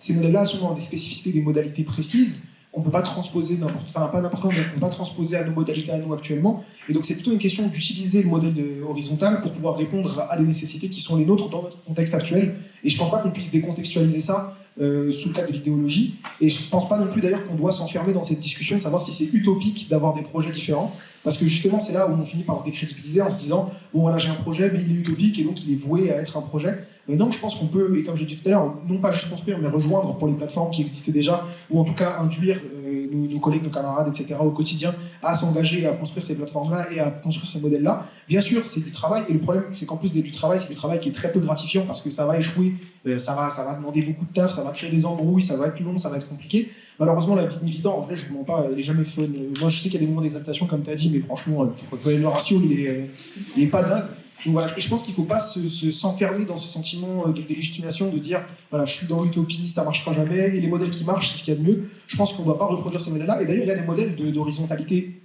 ces modèles-là sont dans des spécificités, des modalités précises qu'on ne peut pas transposer pas n'importe comment, mais qu'on ne peut pas transposer à nos modalités à nous actuellement. Et donc c'est plutôt une question d'utiliser le modèle horizontal pour pouvoir répondre à des nécessités qui sont les nôtres dans notre contexte actuel. Et je ne pense pas qu'on puisse décontextualiser ça sous le cadre de l'idéologie. Et je ne pense pas non plus d'ailleurs qu'on doit s'enfermer dans cette discussion de savoir si c'est utopique d'avoir des projets différents. Parce que justement, c'est là où on finit par se décrédibiliser en se disant bon voilà, j'ai un projet, mais il est utopique et donc il est voué à être un projet. Mais non, je pense qu'on peut, et comme j'ai dit tout à l'heure, non pas juste construire, mais rejoindre pour les plateformes qui existaient déjà, ou en tout cas induire nos collègues, nos camarades, etc. au quotidien à s'engager à construire ces plateformes-là et à construire ces modèles-là. Bien sûr, c'est du travail, et le problème, c'est qu'en plus du travail, c'est du travail qui est très peu gratifiant parce que ça va échouer, ça va demander beaucoup de taf, ça va créer des embrouilles, ça va être plus long, ça va être compliqué. Malheureusement, la vie de militant, en vrai, je ne vous mens pas, elle n'est jamais fun. Moi, je sais qu'il y a des moments d'exaltation, comme tu as dit, mais franchement, le ratio, il est pas dingue. Donc voilà, et je pense qu'il ne faut pas s'enfermer dans ce sentiment de délégitimation, de dire voilà, je suis dans l'utopie, ça ne marchera jamais, et les modèles qui marchent, c'est ce qu'il y a de mieux. Je pense qu'on ne doit pas reproduire ces modèles-là. Et d'ailleurs, il y a des modèles d'horizontalité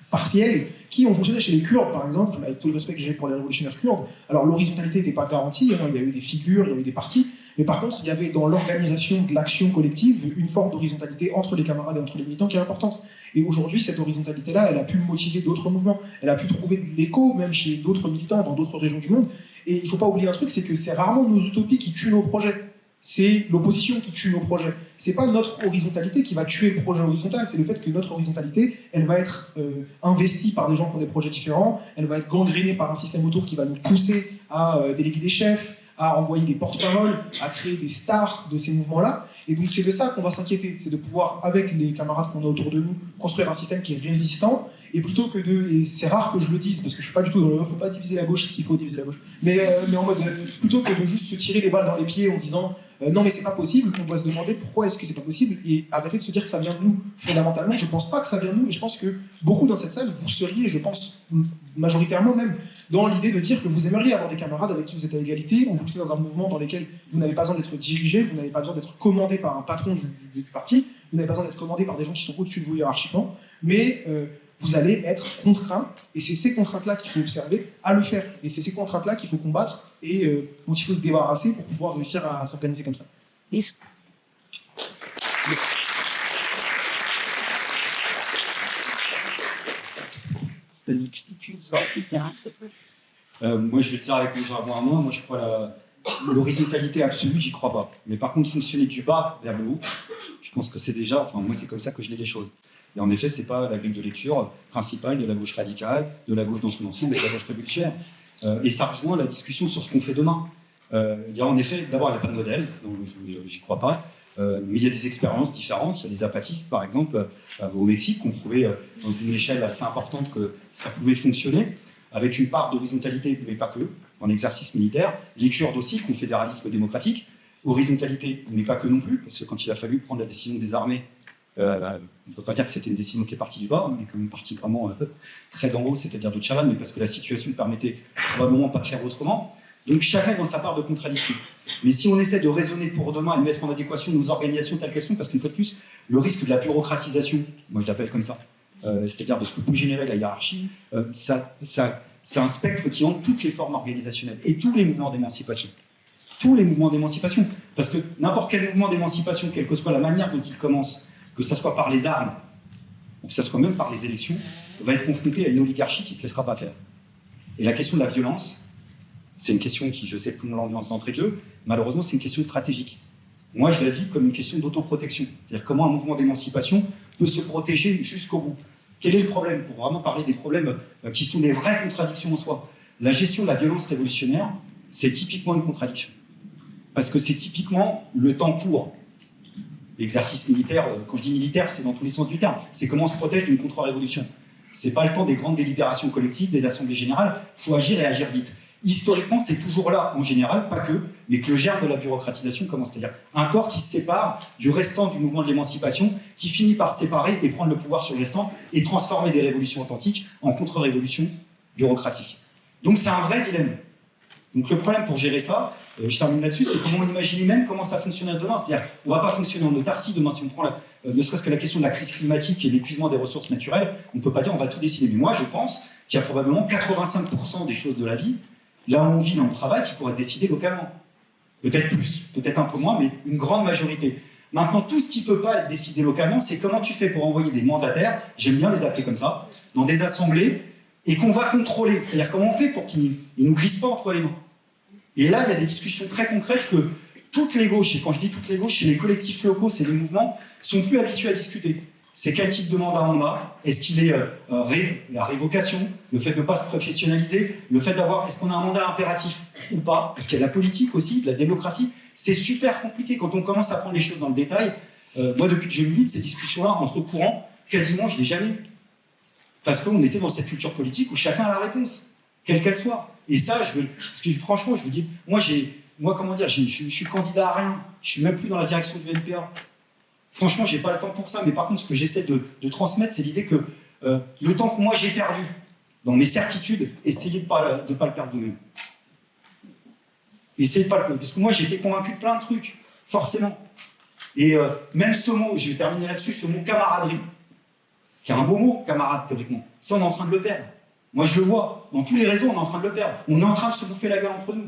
partielle qui ont fonctionné chez les Kurdes, par exemple, avec tout le respect que j'ai pour les révolutionnaires kurdes. Alors, l'horizontalité n'était pas garantie, hein, il y a eu des figures, il y a eu des partis, mais par contre, il y avait dans l'organisation de l'action collective une forme d'horizontalité entre les camarades et entre les militants qui est importante. Et aujourd'hui, cette horizontalité-là, elle a pu motiver d'autres mouvements. Elle a pu trouver de l'écho, même chez d'autres militants dans d'autres régions du monde. Et il ne faut pas oublier un truc, c'est que c'est rarement nos utopies qui tuent nos projets. C'est l'opposition qui tue nos projets. C'est pas notre horizontalité qui va tuer le projet horizontal, c'est le fait que notre horizontalité, elle va être investie par des gens qui ont des projets différents, elle va être gangrénée par un système autour qui va nous pousser à déléguer des chefs, à envoyer des porte-paroles, à créer des stars de ces mouvements-là. Et donc c'est de ça qu'on va s'inquiéter, c'est de pouvoir, avec les camarades qu'on a autour de nous, construire un système qui est résistant, et plutôt que et c'est rare que je le dise, parce que je suis pas du tout dans le faut pas diviser la gauche s'il faut diviser la gauche, mais en mode, plutôt que de juste se tirer les balles dans les pieds en disant non mais c'est pas possible, on doit se demander pourquoi est-ce que c'est pas possible, et arrêter de se dire que ça vient de nous. Fondamentalement, je pense pas que ça vient de nous, et je pense que beaucoup dans cette salle, vous seriez, je pense, majoritairement même, dans l'idée de dire que vous aimeriez avoir des camarades avec qui vous êtes à égalité, ou vous êtes dans un mouvement dans lequel vous n'avez pas besoin d'être dirigé, vous n'avez pas besoin d'être commandé par un patron du parti, vous n'avez pas besoin d'être commandé par des gens qui sont au-dessus de vous hiérarchiquement, mais vous allez être contraint, et c'est ces contraintes-là qu'il faut observer, à le faire. Et c'est ces contraintes-là qu'il faut combattre et dont il faut se débarrasser pour pouvoir réussir à s'organiser comme ça. Moi, je vais te dire avec mon jargon à moi je crois l'horizontalité absolue, j'y crois pas. Mais par contre, fonctionner du bas vers le haut, je pense que c'est déjà, moi c'est comme ça que je lis les choses. Et en effet, c'est pas la grille de lecture principale de la gauche radicale, de la gauche dans son ensemble et de la gauche révolutionnaire. Et ça rejoint la discussion sur ce qu'on fait demain. Il y a en effet, d'abord, il n'y a pas de modèle, donc j'y crois pas, mais il y a des expériences différentes. Il y a les apatistes, par exemple, au Mexique, qui ont prouvé dans une échelle assez importante que ça pouvait fonctionner, avec une part d'horizontalité, mais pas que, en exercice militaire. Les Kurdes aussi, qui ont fédéralisme démocratique, horizontalité, mais pas que non plus, parce que quand il a fallu prendre la décision des armées, on ne peut pas dire que c'était une décision qui est partie du bas, mais quand même partie vraiment très d'en haut, c'est-à-dire de Chavan, mais parce que la situation ne permettait probablement pas de faire autrement. Donc chacun est dans sa part de contradiction. Mais si on essaie de raisonner pour demain et de mettre en adéquation nos organisations telles qu'elles sont, parce qu'une fois de plus, le risque de la bureaucratisation, moi je l'appelle comme ça, c'est-à-dire de ce que peut générer la hiérarchie, c'est un spectre qui hante toutes les formes organisationnelles et tous les mouvements d'émancipation. Tous les mouvements d'émancipation. Parce que n'importe quel mouvement d'émancipation, quelle que soit la manière dont il commence, que ce soit par les armes, ou que ce soit même par les élections, va être confronté à une oligarchie qui ne se laissera pas faire. Et la question de la violence, c'est une question qui, je sais, tout le monde lance d'entrée de jeu, malheureusement, c'est une question stratégique. Moi, je la vis comme une question d'autoprotection. C'est-à-dire comment un mouvement d'émancipation peut se protéger jusqu'au bout. Quel est le problème? Pour vraiment parler des problèmes qui sont des vraies contradictions en soi. La gestion de la violence révolutionnaire, c'est typiquement une contradiction. Parce que c'est typiquement le temps court. L'exercice militaire, quand je dis militaire, c'est dans tous les sens du terme. C'est comment on se protège d'une contre-révolution. C'est pas le temps des grandes délibérations collectives, des assemblées générales. Il faut agir et agir vite. Historiquement, c'est toujours là, en général, pas que, mais que le germe de la bureaucratisation commence. C'est-à-dire un corps qui se sépare du restant du mouvement de l'émancipation, qui finit par se séparer et prendre le pouvoir sur le restant et transformer des révolutions authentiques en contre-révolutions bureaucratiques. Donc c'est un vrai dilemme. Donc le problème pour gérer ça, je termine là-dessus, c'est comment on imagine même comment ça fonctionnerait demain. C'est-à-dire on ne va pas fonctionner en autarcie demain. Si on prend ne serait-ce que la question de la crise climatique et l'épuisement des ressources naturelles, on ne peut pas dire on va tout décider. Mais moi, je pense qu'il y a probablement 85% des choses de la vie, là où on vit dans le travail, qui pourraient être décidées localement. Peut-être plus, peut-être un peu moins, mais une grande majorité. Maintenant, tout ce qui ne peut pas être décidé localement, c'est comment tu fais pour envoyer des mandataires, j'aime bien les appeler comme ça, dans des assemblées, et qu'on va contrôler. C'est-à-dire comment on fait pour qu'ils ne nous glissent pas entre les mains. Et là, il y a des discussions très concrètes que toutes les gauches, et quand je dis toutes les gauches, c'est les collectifs locaux, c'est les mouvements, sont plus habitués à discuter. C'est quel type de mandat on a, est-ce qu'il est la révocation, le fait de ne pas se professionnaliser, le fait d'avoir, est-ce qu'on a un mandat impératif ou pas, parce qu'il y a de la politique aussi, de la démocratie. C'est super compliqué quand on commence à prendre les choses dans le détail. Moi, depuis que je milite, ces discussions-là entre courants, quasiment, je ne l'ai jamais eu. Parce qu'on était dans cette culture politique où chacun a la réponse, quelle qu'elle soit. Et ça, parce que franchement, je vous dis, moi, je suis candidat à rien. Je suis même plus dans la direction du NPA. Franchement, j'ai pas le temps pour ça. Mais par contre, ce que j'essaie de transmettre, c'est l'idée que le temps que moi j'ai perdu dans mes certitudes, essayez de pas le perdre vous-même. Essayez de pas le perdre. Parce que moi, j'étais convaincu de plein de trucs, forcément. Et même ce mot, je vais terminer là-dessus, ce mot camaraderie, qui est un beau mot, camarade, théoriquement. Ça, on est en train de le perdre. Moi, je le vois. Dans tous les réseaux, on est en train de le perdre. On est en train de se bouffer la gueule entre nous.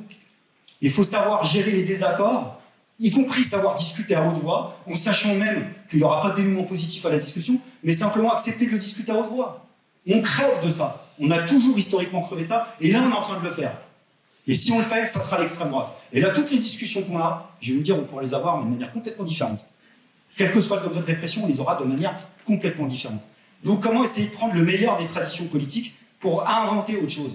Il faut savoir gérer les désaccords, y compris savoir discuter à haute voix, en sachant même qu'il n'y aura pas de dénouement positif à la discussion, mais simplement accepter de le discuter à haute voix. On crève de ça. On a toujours historiquement crevé de ça, et là, on est en train de le faire. Et si on le fait, ça sera l'extrême droite. Et là, toutes les discussions qu'on a, je vais vous dire, on pourra les avoir, mais de manière complètement différente. Quel que soit le degré de répression, on les aura de manière complètement différente. Donc, comment essayer de prendre le meilleur des traditions politiques pour inventer autre chose?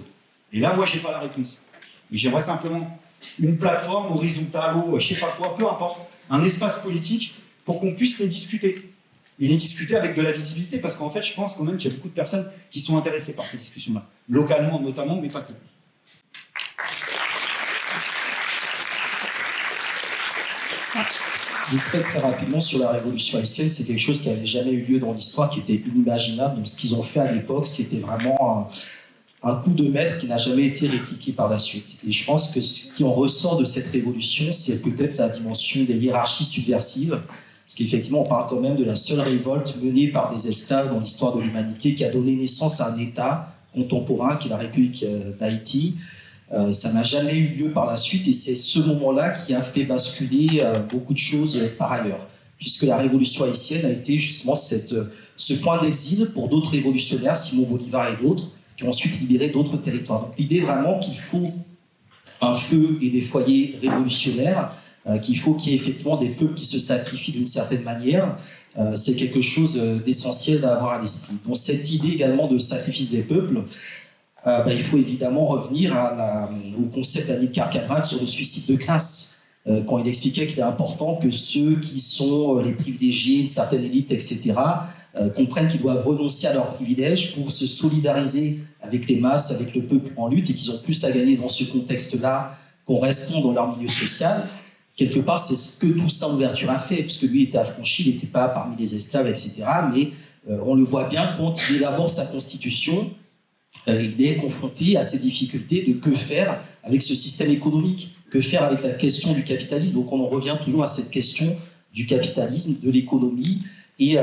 Et là, moi, je n'ai pas la réponse. Et j'aimerais simplement une plateforme horizontale ou je ne sais pas quoi, peu importe, un espace politique pour qu'on puisse les discuter. Et les discuter avec de la visibilité, parce qu'en fait, je pense quand même qu'il y a beaucoup de personnes qui sont intéressées par ces discussions-là. Localement, notamment, mais pas que. Très rapidement sur la révolution haïtienne, c'est quelque chose qui n'avait jamais eu lieu dans l'histoire, qui était inimaginable. Donc ce qu'ils ont fait à l'époque, c'était vraiment un coup de maître qui n'a jamais été répliqué par la suite. Et je pense que ce qui en ressort de cette révolution, c'est peut-être la dimension des hiérarchies subversives, parce qu'effectivement, on parle quand même de la seule révolte menée par des esclaves dans l'histoire de l'humanité qui a donné naissance à un État contemporain, qui est la République d'Haïti. Ça n'a jamais eu lieu par la suite, et c'est ce moment-là qui a fait basculer beaucoup de choses par ailleurs, puisque la révolution haïtienne a été justement ce point d'exil pour d'autres révolutionnaires, Simon Bolivar et d'autres, qui ont ensuite libéré d'autres territoires. Donc l'idée vraiment qu'il faut un feu et des foyers révolutionnaires, qu'il faut qu'il y ait effectivement des peuples qui se sacrifient d'une certaine manière, c'est quelque chose d'essentiel à avoir à l'esprit. Donc cette idée également de sacrifice des peuples, il faut évidemment revenir au concept d'Amilcar Cabral sur le suicide de classe, quand il expliquait qu'il est important que ceux qui sont les privilégiés, une certaine élite, etc., comprennent qu'ils doivent renoncer à leurs privilèges pour se solidariser avec les masses, avec le peuple en lutte, et qu'ils ont plus à gagner dans ce contexte-là qu'en restant dans leur milieu social. Quelque part, c'est ce que Toussaint Louverture a fait, puisque lui était affranchi, il n'était pas parmi les esclaves, etc. Mais on le voit bien quand il élabore sa constitution, il est confronté à ces difficultés de que faire avec ce système économique, que faire avec la question du capitalisme. Donc on en revient toujours à cette question du capitalisme, de l'économie, et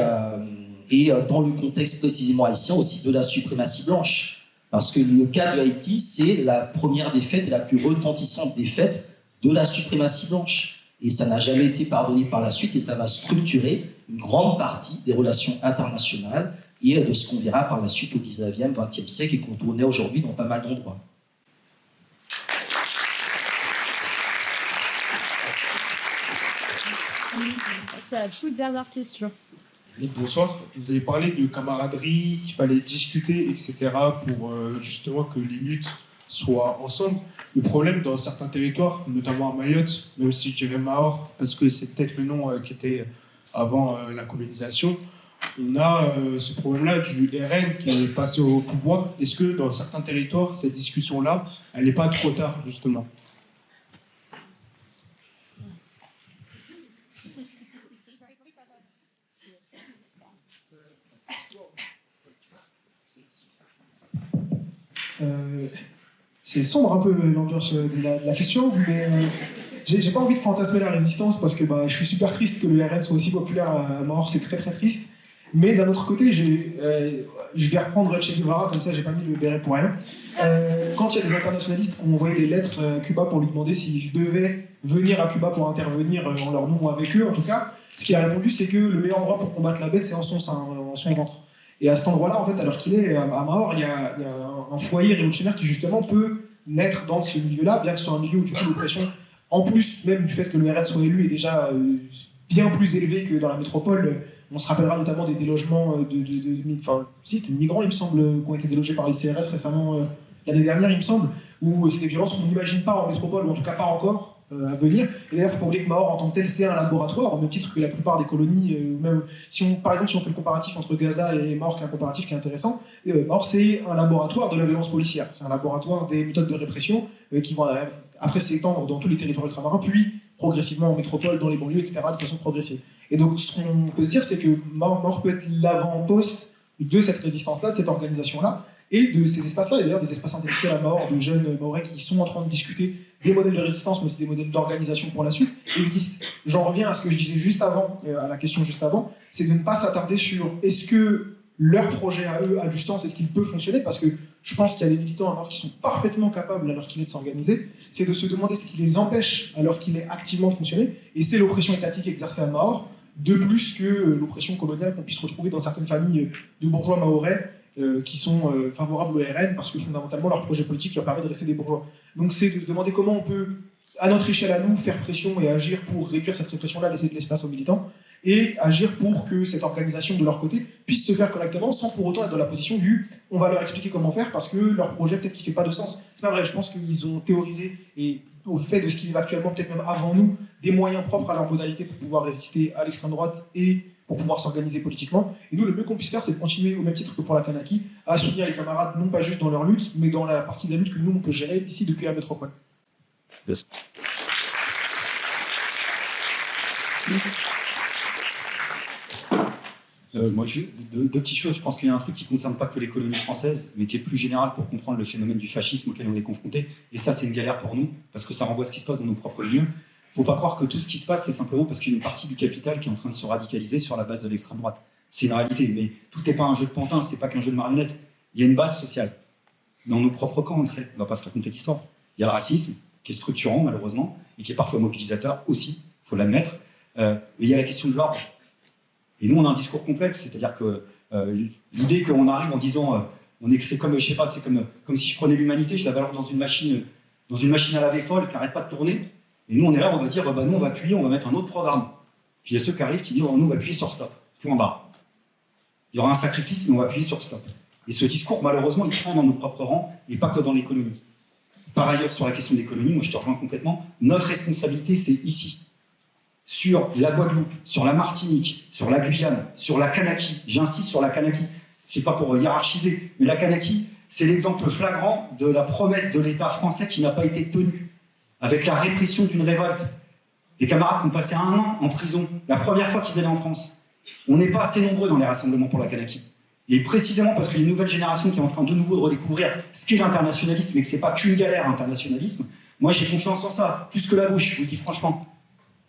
dans le contexte précisément haïtien aussi de la suprématie blanche. Parce que le cas de Haïti, c'est la première défaite et la plus retentissante défaite de la suprématie blanche. Et ça n'a jamais été pardonné par la suite, et ça va structurer une grande partie des relations internationales et de ce qu'on verra par la suite au 19e, 20e siècle et qu'on tournait aujourd'hui dans pas mal d'endroits. C'est la toute dernière question. Bonsoir, vous avez parlé de camaraderie, qu'il fallait discuter, etc. pour justement que les luttes soient ensemble. Le problème dans certains territoires, notamment à Mayotte, même si je dirais Mahor, parce que c'est peut-être le nom qui était avant la colonisation, on a ce problème-là du RN qui est passé au pouvoir. Est-ce que dans certains territoires, cette discussion-là, elle n'est pas trop tard, justement ? C'est sombre un peu l'ambiance de la question, mais j'ai pas envie de fantasmer la résistance parce que je suis super triste que le RN soit aussi populaire à mort, c'est très très triste. Mais d'un autre côté, je vais reprendre Che Guevara, comme ça j'ai pas mis le béret pour rien. Quand il y a des internationalistes qui ont envoyé des lettres à Cuba pour lui demander s'ils devaient venir à Cuba pour intervenir en leur nom ou avec eux, en tout cas, ce qu'il a répondu, c'est que le meilleur endroit pour combattre la bête, c'est en son sein, en son ventre. Et à cet endroit-là, en fait, alors qu'il est à Mahor, il y a un foyer révolutionnaire qui justement peut naître dans ce milieu-là, bien que ce soit un milieu où du coup l'oppression, en plus même du fait que le RN soit élu, est déjà bien plus élevée que dans la métropole. On se rappellera notamment des délogements de migrants, il me semble, qui ont été délogés par les CRS récemment, l'année dernière, il me semble, où c'est des violences qu'on n'imagine pas en métropole, ou en tout cas pas encore à venir. Et d'ailleurs, il ne faut pas oublier que Mahor, en tant que tel, c'est un laboratoire, au même titre que la plupart des colonies, même par exemple, si on fait le comparatif entre Gaza et Mahor, qui est un comparatif qui est intéressant, Mahor, c'est un laboratoire de la violence policière, c'est un laboratoire des méthodes de répression qui vont après s'étendre dans tous les territoires ultramarins, puis progressivement en métropole, dans les banlieues, etc., de façon progressive. Et donc, ce qu'on peut se dire, c'est que Mahor peut être l'avant-poste de cette résistance-là, de cette organisation-là, et de ces espaces-là, et d'ailleurs des espaces intellectuels à Mahor, de jeunes Mahorais qui sont en train de discuter des modèles de résistance, mais aussi des modèles d'organisation pour la suite, existent. J'en reviens à ce que je disais juste avant, à la question juste avant, c'est de ne pas s'attarder sur est-ce que leur projet à eux a du sens, est-ce qu'il peut fonctionner, parce que je pense qu'il y a des militants à Mahor qui sont parfaitement capables, alors qu'il est de s'organiser, c'est de se demander ce qui les empêche, alors qu'il est activement de fonctionner, et c'est l'oppression étatique exercée à Mahor, de plus que l'oppression coloniale qu'on puisse retrouver dans certaines familles de bourgeois mahorais qui sont favorables au RN parce que fondamentalement leur projet politique leur permet de rester des bourgeois. Donc c'est de se demander comment on peut, à notre échelle à nous, faire pression et agir pour réduire cette répression-là, laisser de l'espace aux militants, et agir pour que cette organisation de leur côté puisse se faire correctement sans pour autant être dans la position du on va leur expliquer comment faire parce que leur projet peut-être qu'il fait pas de sens. C'est pas vrai, je pense qu'ils ont théorisé et au fait de ce qui vivent actuellement, peut-être même avant nous, des moyens propres à leur modalité pour pouvoir résister à l'extrême droite et pour pouvoir s'organiser politiquement. Et nous, le mieux qu'on puisse faire, c'est de continuer, au même titre que pour la Kanaki, à soutenir les camarades, non pas juste dans leur lutte, mais dans la partie de la lutte que nous, on peut gérer ici depuis la métropole. Yes. Moi, deux petites choses. Je pense qu'il y a un truc qui ne concerne pas que les colonies françaises, mais qui est plus général pour comprendre le phénomène du fascisme auquel on est confronté. Et ça, c'est une galère pour nous, parce que ça renvoie à ce qui se passe dans nos propres lieux. Il ne faut pas croire que tout ce qui se passe, c'est simplement parce qu'il y a une partie du capital qui est en train de se radicaliser sur la base de l'extrême droite. C'est une réalité, mais tout n'est pas un jeu de pantin, c'est pas qu'un jeu de marionnettes. Il y a une base sociale. Dans nos propres camps, on le sait, on ne va pas se raconter l'histoire. Il y a le racisme, qui est structurant, malheureusement, et qui est parfois mobilisateur aussi, il faut l'admettre. Mais il y a la question de l'ordre. Et nous, on a un discours complexe, c'est-à-dire que l'idée qu'on arrive en disant, c'est comme, je sais pas, c'est comme si je prenais l'humanité, je la balance dans une machine à laver folle qui n'arrête pas de tourner. Et nous, on est là, on va dire, nous, on va appuyer, on va mettre un autre programme. Puis il y a ceux qui arrivent qui disent, nous, on va appuyer sur stop, point barre. Il y aura un sacrifice, mais on va appuyer sur stop. Et ce discours, malheureusement, il prend dans nos propres rangs et pas que dans l'économie. Par ailleurs, sur la question de l'économie, moi je te rejoins complètement, notre responsabilité, c'est ici. Sur la Guadeloupe, sur la Martinique, sur la Guyane, sur la Kanaki. J'insiste sur la Kanaki. C'est pas pour hiérarchiser, mais la Kanaki, c'est l'exemple flagrant de la promesse de l'État français qui n'a pas été tenue, avec la répression d'une révolte. Des camarades qui ont passé 1 an en prison, la première fois qu'ils allaient en France. On n'est pas assez nombreux dans les rassemblements pour la Kanaki. Et précisément parce qu'il y a une nouvelle génération qui est en train de nouveau de redécouvrir ce qu'est l'internationalisme et que c'est pas qu'une galère, internationalisme, moi j'ai confiance en ça, plus que la gauche, je vous le dis franchement.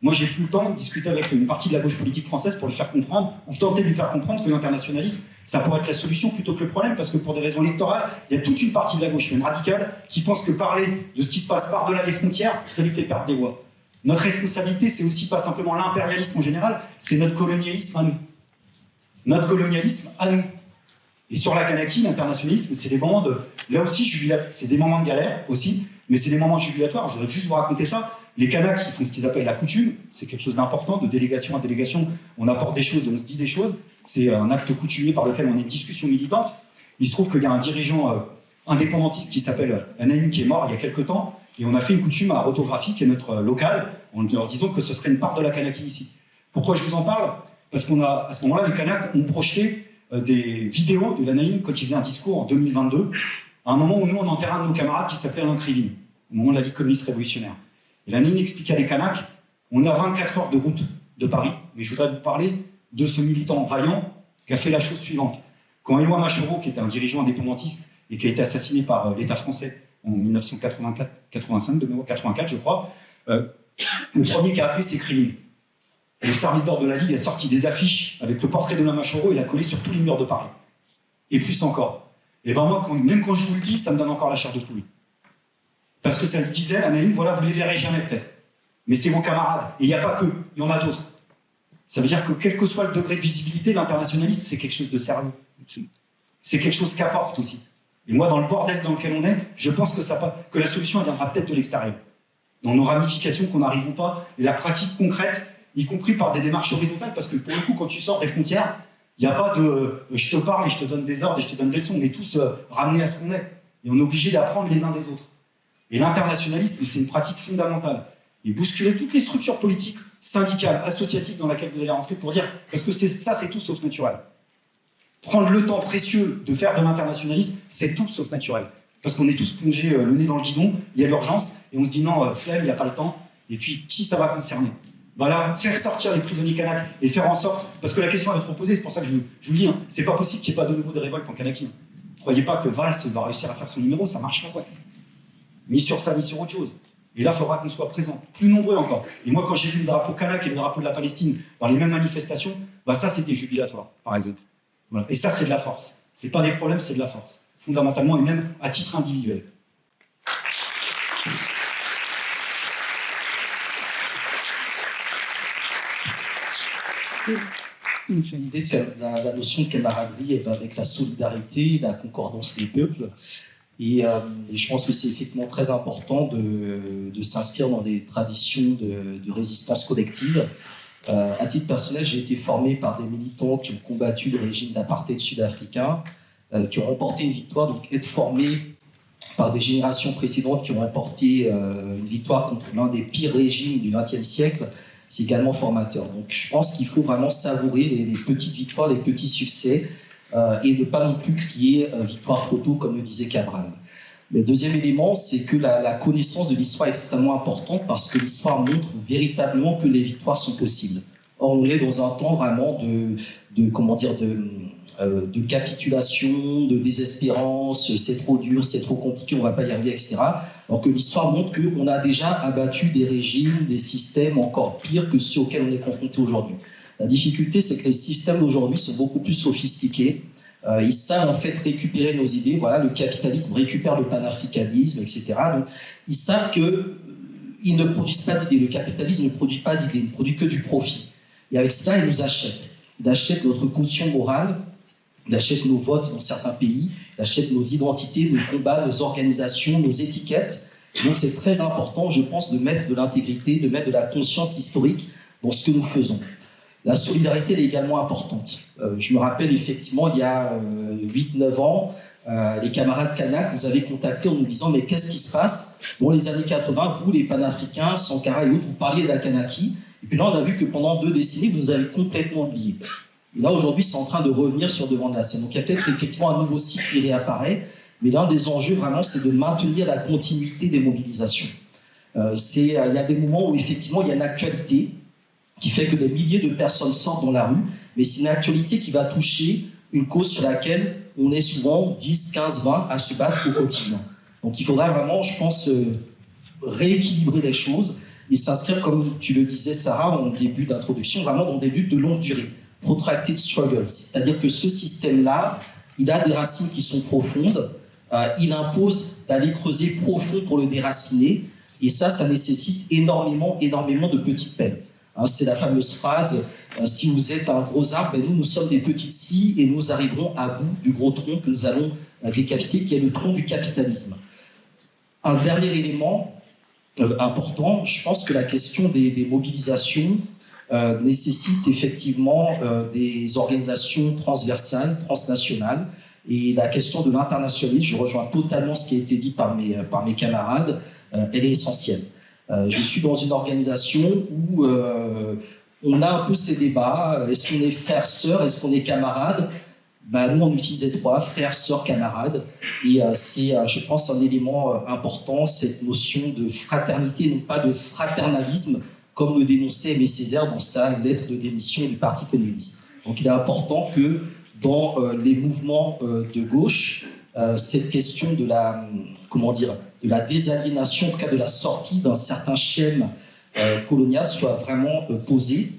Moi j'ai plus le temps de discuter avec une partie de la gauche politique française pour lui faire comprendre, ou tenter de lui faire comprendre que l'internationalisme, ça pourrait être la solution plutôt que le problème, parce que pour des raisons électorales, il y a toute une partie de la gauche, même radicale, qui pense que parler de ce qui se passe par-delà les frontières, ça lui fait perdre des voix. Notre responsabilité, c'est aussi pas simplement l'impérialisme en général, c'est notre colonialisme à nous. Notre colonialisme à nous. Et sur la Kanaki, l'internationalisme, c'est des moments de... Là aussi, c'est des moments de galère aussi, mais c'est des moments jubilatoires. Je voudrais juste vous raconter ça. Les Kanaks, ils font ce qu'ils appellent la coutume. C'est quelque chose d'important, de délégation à délégation. On apporte des choses et on se dit des choses. C'est un acte coutumier par lequel on a une discussion militante. Il se trouve qu'il y a un dirigeant indépendantiste qui s'appelle Anaïm, qui est mort il y a quelques temps. Et on a fait une coutume à Autographie, qui est notre local, en leur disant que ce serait une part de la Kanaki ici. Pourquoi je vous en parle? Parce qu'à ce moment-là, les Kanaks ont projeté des vidéos de l'Anaïm quand il faisait un discours en 2022, à un moment où nous, on enterrait un de nos camarades qui s'appelait Alain Krivine, au moment de la Ligue communiste révolutionnaire. Et l'Anaïm expliquait à les Kanaks, on a 24 heures de route de Paris, mais je voudrais vous parler de ce militant vaillant qui a fait la chose suivante. Quand Éloi Machoro, qui était un dirigeant indépendantiste et qui a été assassiné par l'État français en 1985, de mémoire 84, je crois, le premier qui a appelé, c'est Krivine. Et le service d'ordre de la Ligue a sorti des affiches avec le portrait de la Machoro et l'a collé sur tous les murs de Paris. Et plus encore. Et ben moi, même quand je vous le dis, ça me donne encore la chair de poule. Parce que ça le disait, Anaïm, voilà, vous les verrez jamais peut-être. Mais c'est vos camarades. Et il n'y a pas qu'eux, il y en a d'autres. Ça veut dire que quel que soit le degré de visibilité, l'internationalisme, c'est quelque chose de sérieux. C'est quelque chose qu'apporte aussi. Et moi, dans le bordel dans lequel on est, je pense que la solution elle viendra peut-être de l'extérieur. Dans nos ramifications, qu'on arrive ou pas, et la pratique concrète, y compris par des démarches horizontales, parce que pour le coup, quand tu sors des frontières, il n'y a pas de « je te parle et je te donne des ordres et je te donne des leçons », on est tous ramenés à ce qu'on est. Et on est obligés d'apprendre les uns des autres. Et l'internationalisme, c'est une pratique fondamentale. Et bousculer toutes les structures politiques, syndicales, associatives dans lesquelles vous allez rentrer pour dire « parce que ça, c'est tout sauf naturel ». Prendre le temps précieux de faire de l'internationalisme, c'est tout sauf naturel. Parce qu'on est tous plongés le nez dans le guidon, il y a l'urgence, et on se dit « non, flemme, il n'y a pas le temps ». Et puis, qui ça va concerner? Voilà, faire sortir les prisonniers kanaks et faire en sorte, parce que la question va être posée, c'est pour ça que je vous le dis, hein, c'est pas possible qu'il n'y ait pas de nouveau de révolte en Kanaki. Ne croyez pas que Valls va réussir à faire son numéro, ça marchera pas. Ni sur ça, ni sur autre chose. Et là, il faudra qu'on soit présents, plus nombreux encore. Et moi, quand j'ai vu le drapeau kanak et le drapeau de la Palestine dans les mêmes manifestations, bah ça, c'était jubilatoire, par exemple. Voilà. Et ça, c'est de la force. C'est pas des problèmes, c'est de la force. Fondamentalement, et même à titre individuel. L'idée de la notion de camaraderie, elle va avec la solidarité, la concordance des peuples. Et je pense que c'est effectivement très important de s'inscrire dans des traditions de résistance collective. À titre personnel, j'ai été formé par des militants qui ont combattu le régime d'apartheid sud-africain, qui ont remporté une victoire. Donc être formé par des générations précédentes qui ont remporté une victoire contre l'un des pires régimes du XXe siècle, c'est également formateur. Donc je pense qu'il faut vraiment savourer les petites victoires, les petits succès, et ne pas non plus crier victoire trop tôt, comme le disait Cabral. Le deuxième élément, c'est que la connaissance de l'histoire est extrêmement importante parce que l'histoire montre véritablement que les victoires sont possibles. Or, on est dans un temps vraiment de capitulation, de désespérance, c'est trop dur, c'est trop compliqué, on ne va pas y arriver, etc. Alors que l'histoire montre qu'on a déjà abattu des régimes, des systèmes encore pires que ceux auxquels on est confronté aujourd'hui. La difficulté, c'est que les systèmes d'aujourd'hui sont beaucoup plus sophistiqués. Ils savent en fait récupérer nos idées. Voilà, le capitalisme récupère le panafricanisme, etc. Donc, ils savent qu'ils ne produisent pas d'idées. Le capitalisme ne produit pas d'idées, il ne produit que du profit. Et avec ça, il nous achète. Il achète notre caution morale, il achète nos votes dans certains pays, il achète nos identités, nos combats, nos organisations, nos étiquettes. Et donc c'est très important, je pense, de mettre de l'intégrité, de mettre de la conscience historique dans ce que nous faisons. La solidarité elle est également importante. Je me rappelle effectivement, il y a 8-9 ans, les camarades Kanak nous avaient contactés en nous disant « Mais qu'est-ce qui se passe ?» Dans les années 80, vous, les panafricains, Sankara et autres, vous parliez de la Kanaki. Et puis là, on a vu que pendant 2 décennies, vous nous avez complètement oublié. Et là, aujourd'hui, c'est en train de revenir sur le devant de la scène. Donc, il y a peut-être effectivement un nouveau cycle qui réapparaît. Mais l'un des enjeux, vraiment, c'est de maintenir la continuité des mobilisations. Il y a des moments où, effectivement, il y a une actualité qui fait que des milliers de personnes sortent dans la rue. Mais c'est une actualité qui va toucher une cause sur laquelle on est souvent 10, 15, 20 à se battre au quotidien. Donc, il faudra vraiment, je pense, rééquilibrer les choses et s'inscrire, comme tu le disais, Sarah, en début d'introduction, vraiment dans des luttes de longue durée, protracted struggles. C'est-à-dire que ce système-là, il a des racines qui sont profondes, il impose d'aller creuser profond pour le déraciner, et ça nécessite énormément de petites peines. Hein, c'est la fameuse phrase, si vous êtes un gros arbre, ben nous sommes des petites scies et nous arriverons à bout du gros tronc que nous allons décapiter, qui est le tronc du capitalisme. Un dernier élément important, je pense que la question des mobilisations nécessite effectivement des organisations transversales, transnationales, et la question de l'internationalisme, je rejoins totalement ce qui a été dit par mes camarades, elle est essentielle. Je suis dans une organisation où on a un peu ces débats, est-ce qu'on est frères, sœurs, est-ce qu'on est camarades? Nous, on utilise les 3, frères, sœurs, camarades, et c'est, je pense, un élément important, cette notion de fraternité, non pas de fraternalisme, comme le dénonçait Aimé Césaire dans sa lettre de démission du Parti communiste. Donc il est important que dans les mouvements de gauche, cette question de la, de la désaliénation, en tout cas de la sortie d'un certain schème colonial soit vraiment posée.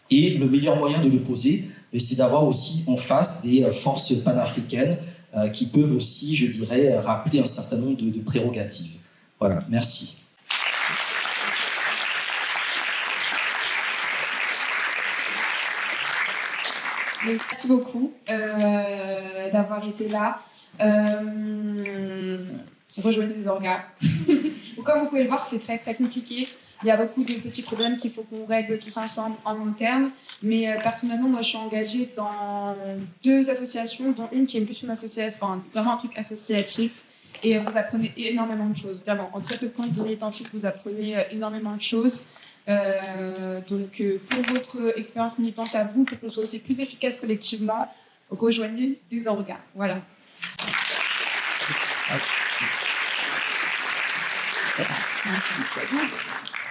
Et le meilleur moyen de le poser, c'est d'avoir aussi en face des forces panafricaines qui peuvent aussi, je dirais, rappeler un certain nombre de prérogatives. Voilà, merci. Merci beaucoup d'avoir été là. Rejoignez les orgas. Comme vous pouvez le voir, c'est très très compliqué. Il y a beaucoup de petits problèmes qu'il faut qu'on règle tous ensemble en interne. Mais personnellement, moi, je suis engagée dans 2 associations, dont une qui est plus une association, enfin, vraiment un truc associatif. Et vous apprenez énormément de choses. Vraiment, en très peu de temps de militantisme, vous apprenez énormément de choses. Donc, pour votre expérience militante à vous, pour que ce soit aussi plus efficace collectivement, rejoignez des organes. Voilà.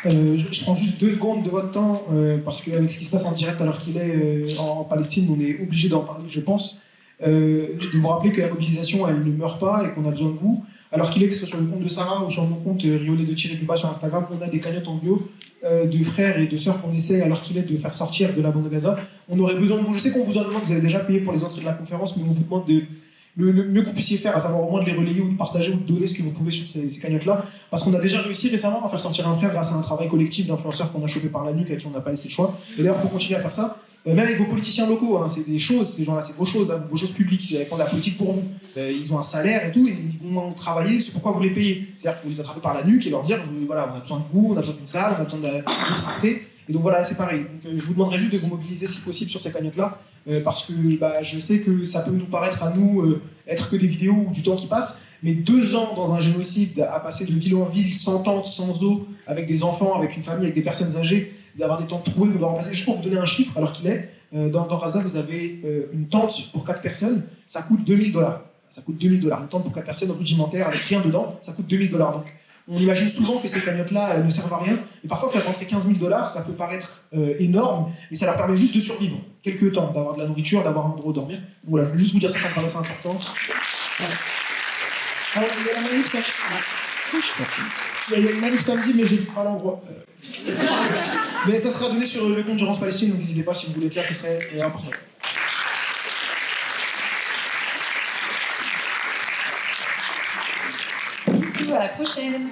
Je prends juste 2 secondes de votre temps parce qu'avec ce qui se passe en direct alors qu'il est en Palestine, on est obligé d'en parler, je pense. De vous rappeler que la mobilisation, elle ne meurt pas et qu'on a besoin de vous. Alors qu'il est, que ce soit sur le compte de Sarah ou sur mon compte Riolet de tirer du bas sur Instagram, on a des cagnottes en bio de frères et de sœurs qu'on essaie, alors qu'il est, de faire sortir de la bande de Gaza. On aurait besoin de vous. Je sais qu'on vous en demande, vous avez déjà payé pour les entrées de la conférence, mais on vous demande de le mieux que vous puissiez faire, à savoir au moins de les relayer ou de partager ou de donner ce que vous pouvez sur ces cagnottes-là. Parce qu'on a déjà réussi récemment à faire sortir un frère grâce à un travail collectif d'influenceurs qu'on a chopé par la nuque, à qui on n'a pas laissé le choix. Et d'ailleurs, il faut continuer à faire ça. Même avec vos politiciens locaux, hein, c'est des choses, ces gens-là, c'est vos choses, hein, vos choses publiques, ils font de la politique pour vous. Ils ont un salaire et tout, et ils vont travailler, c'est pourquoi vous les payez. C'est-à-dire qu'il faut les attraper par la nuque et leur dire, voilà, on a besoin de vous, on a besoin d'une salle, on a besoin de tracter. Et donc voilà, c'est pareil. Donc, je vous demanderai juste de vous mobiliser si possible sur ces cagnottes-là, parce que je sais que ça peut nous paraître à nous être que des vidéos ou du temps qui passe, mais 2 ans dans un génocide, à passer de ville en ville, sans tente, sans eau, avec des enfants, avec une famille, avec des personnes âgées, d'avoir des tentes trouées qu'on doit remplacer. Juste pour vous donner un chiffre, alors qu'il est, dans Gaza, vous avez une tente pour 4 personnes, ça coûte $2000. Ça coûte $2000. Une tente pour 4 personnes rudimentaire avec rien dedans, ça coûte $2000. Donc on imagine souvent que ces cagnottes-là ne servent à rien, mais parfois faire rentrer $15 000, ça peut paraître énorme, mais ça leur permet juste de survivre quelques temps, d'avoir de la nourriture, d'avoir un endroit où dormir. Donc voilà, je voulais juste vous dire ça me paraissait important. Voilà. Alors, il y a la manif samedi. Il y a une manif samedi, mais j'ai pas l'endroit. Mais ça sera donné sur le compte d'Urgence Palestine, donc n'hésitez pas si vous voulez être là, ça serait important. Bisous, à la prochaine.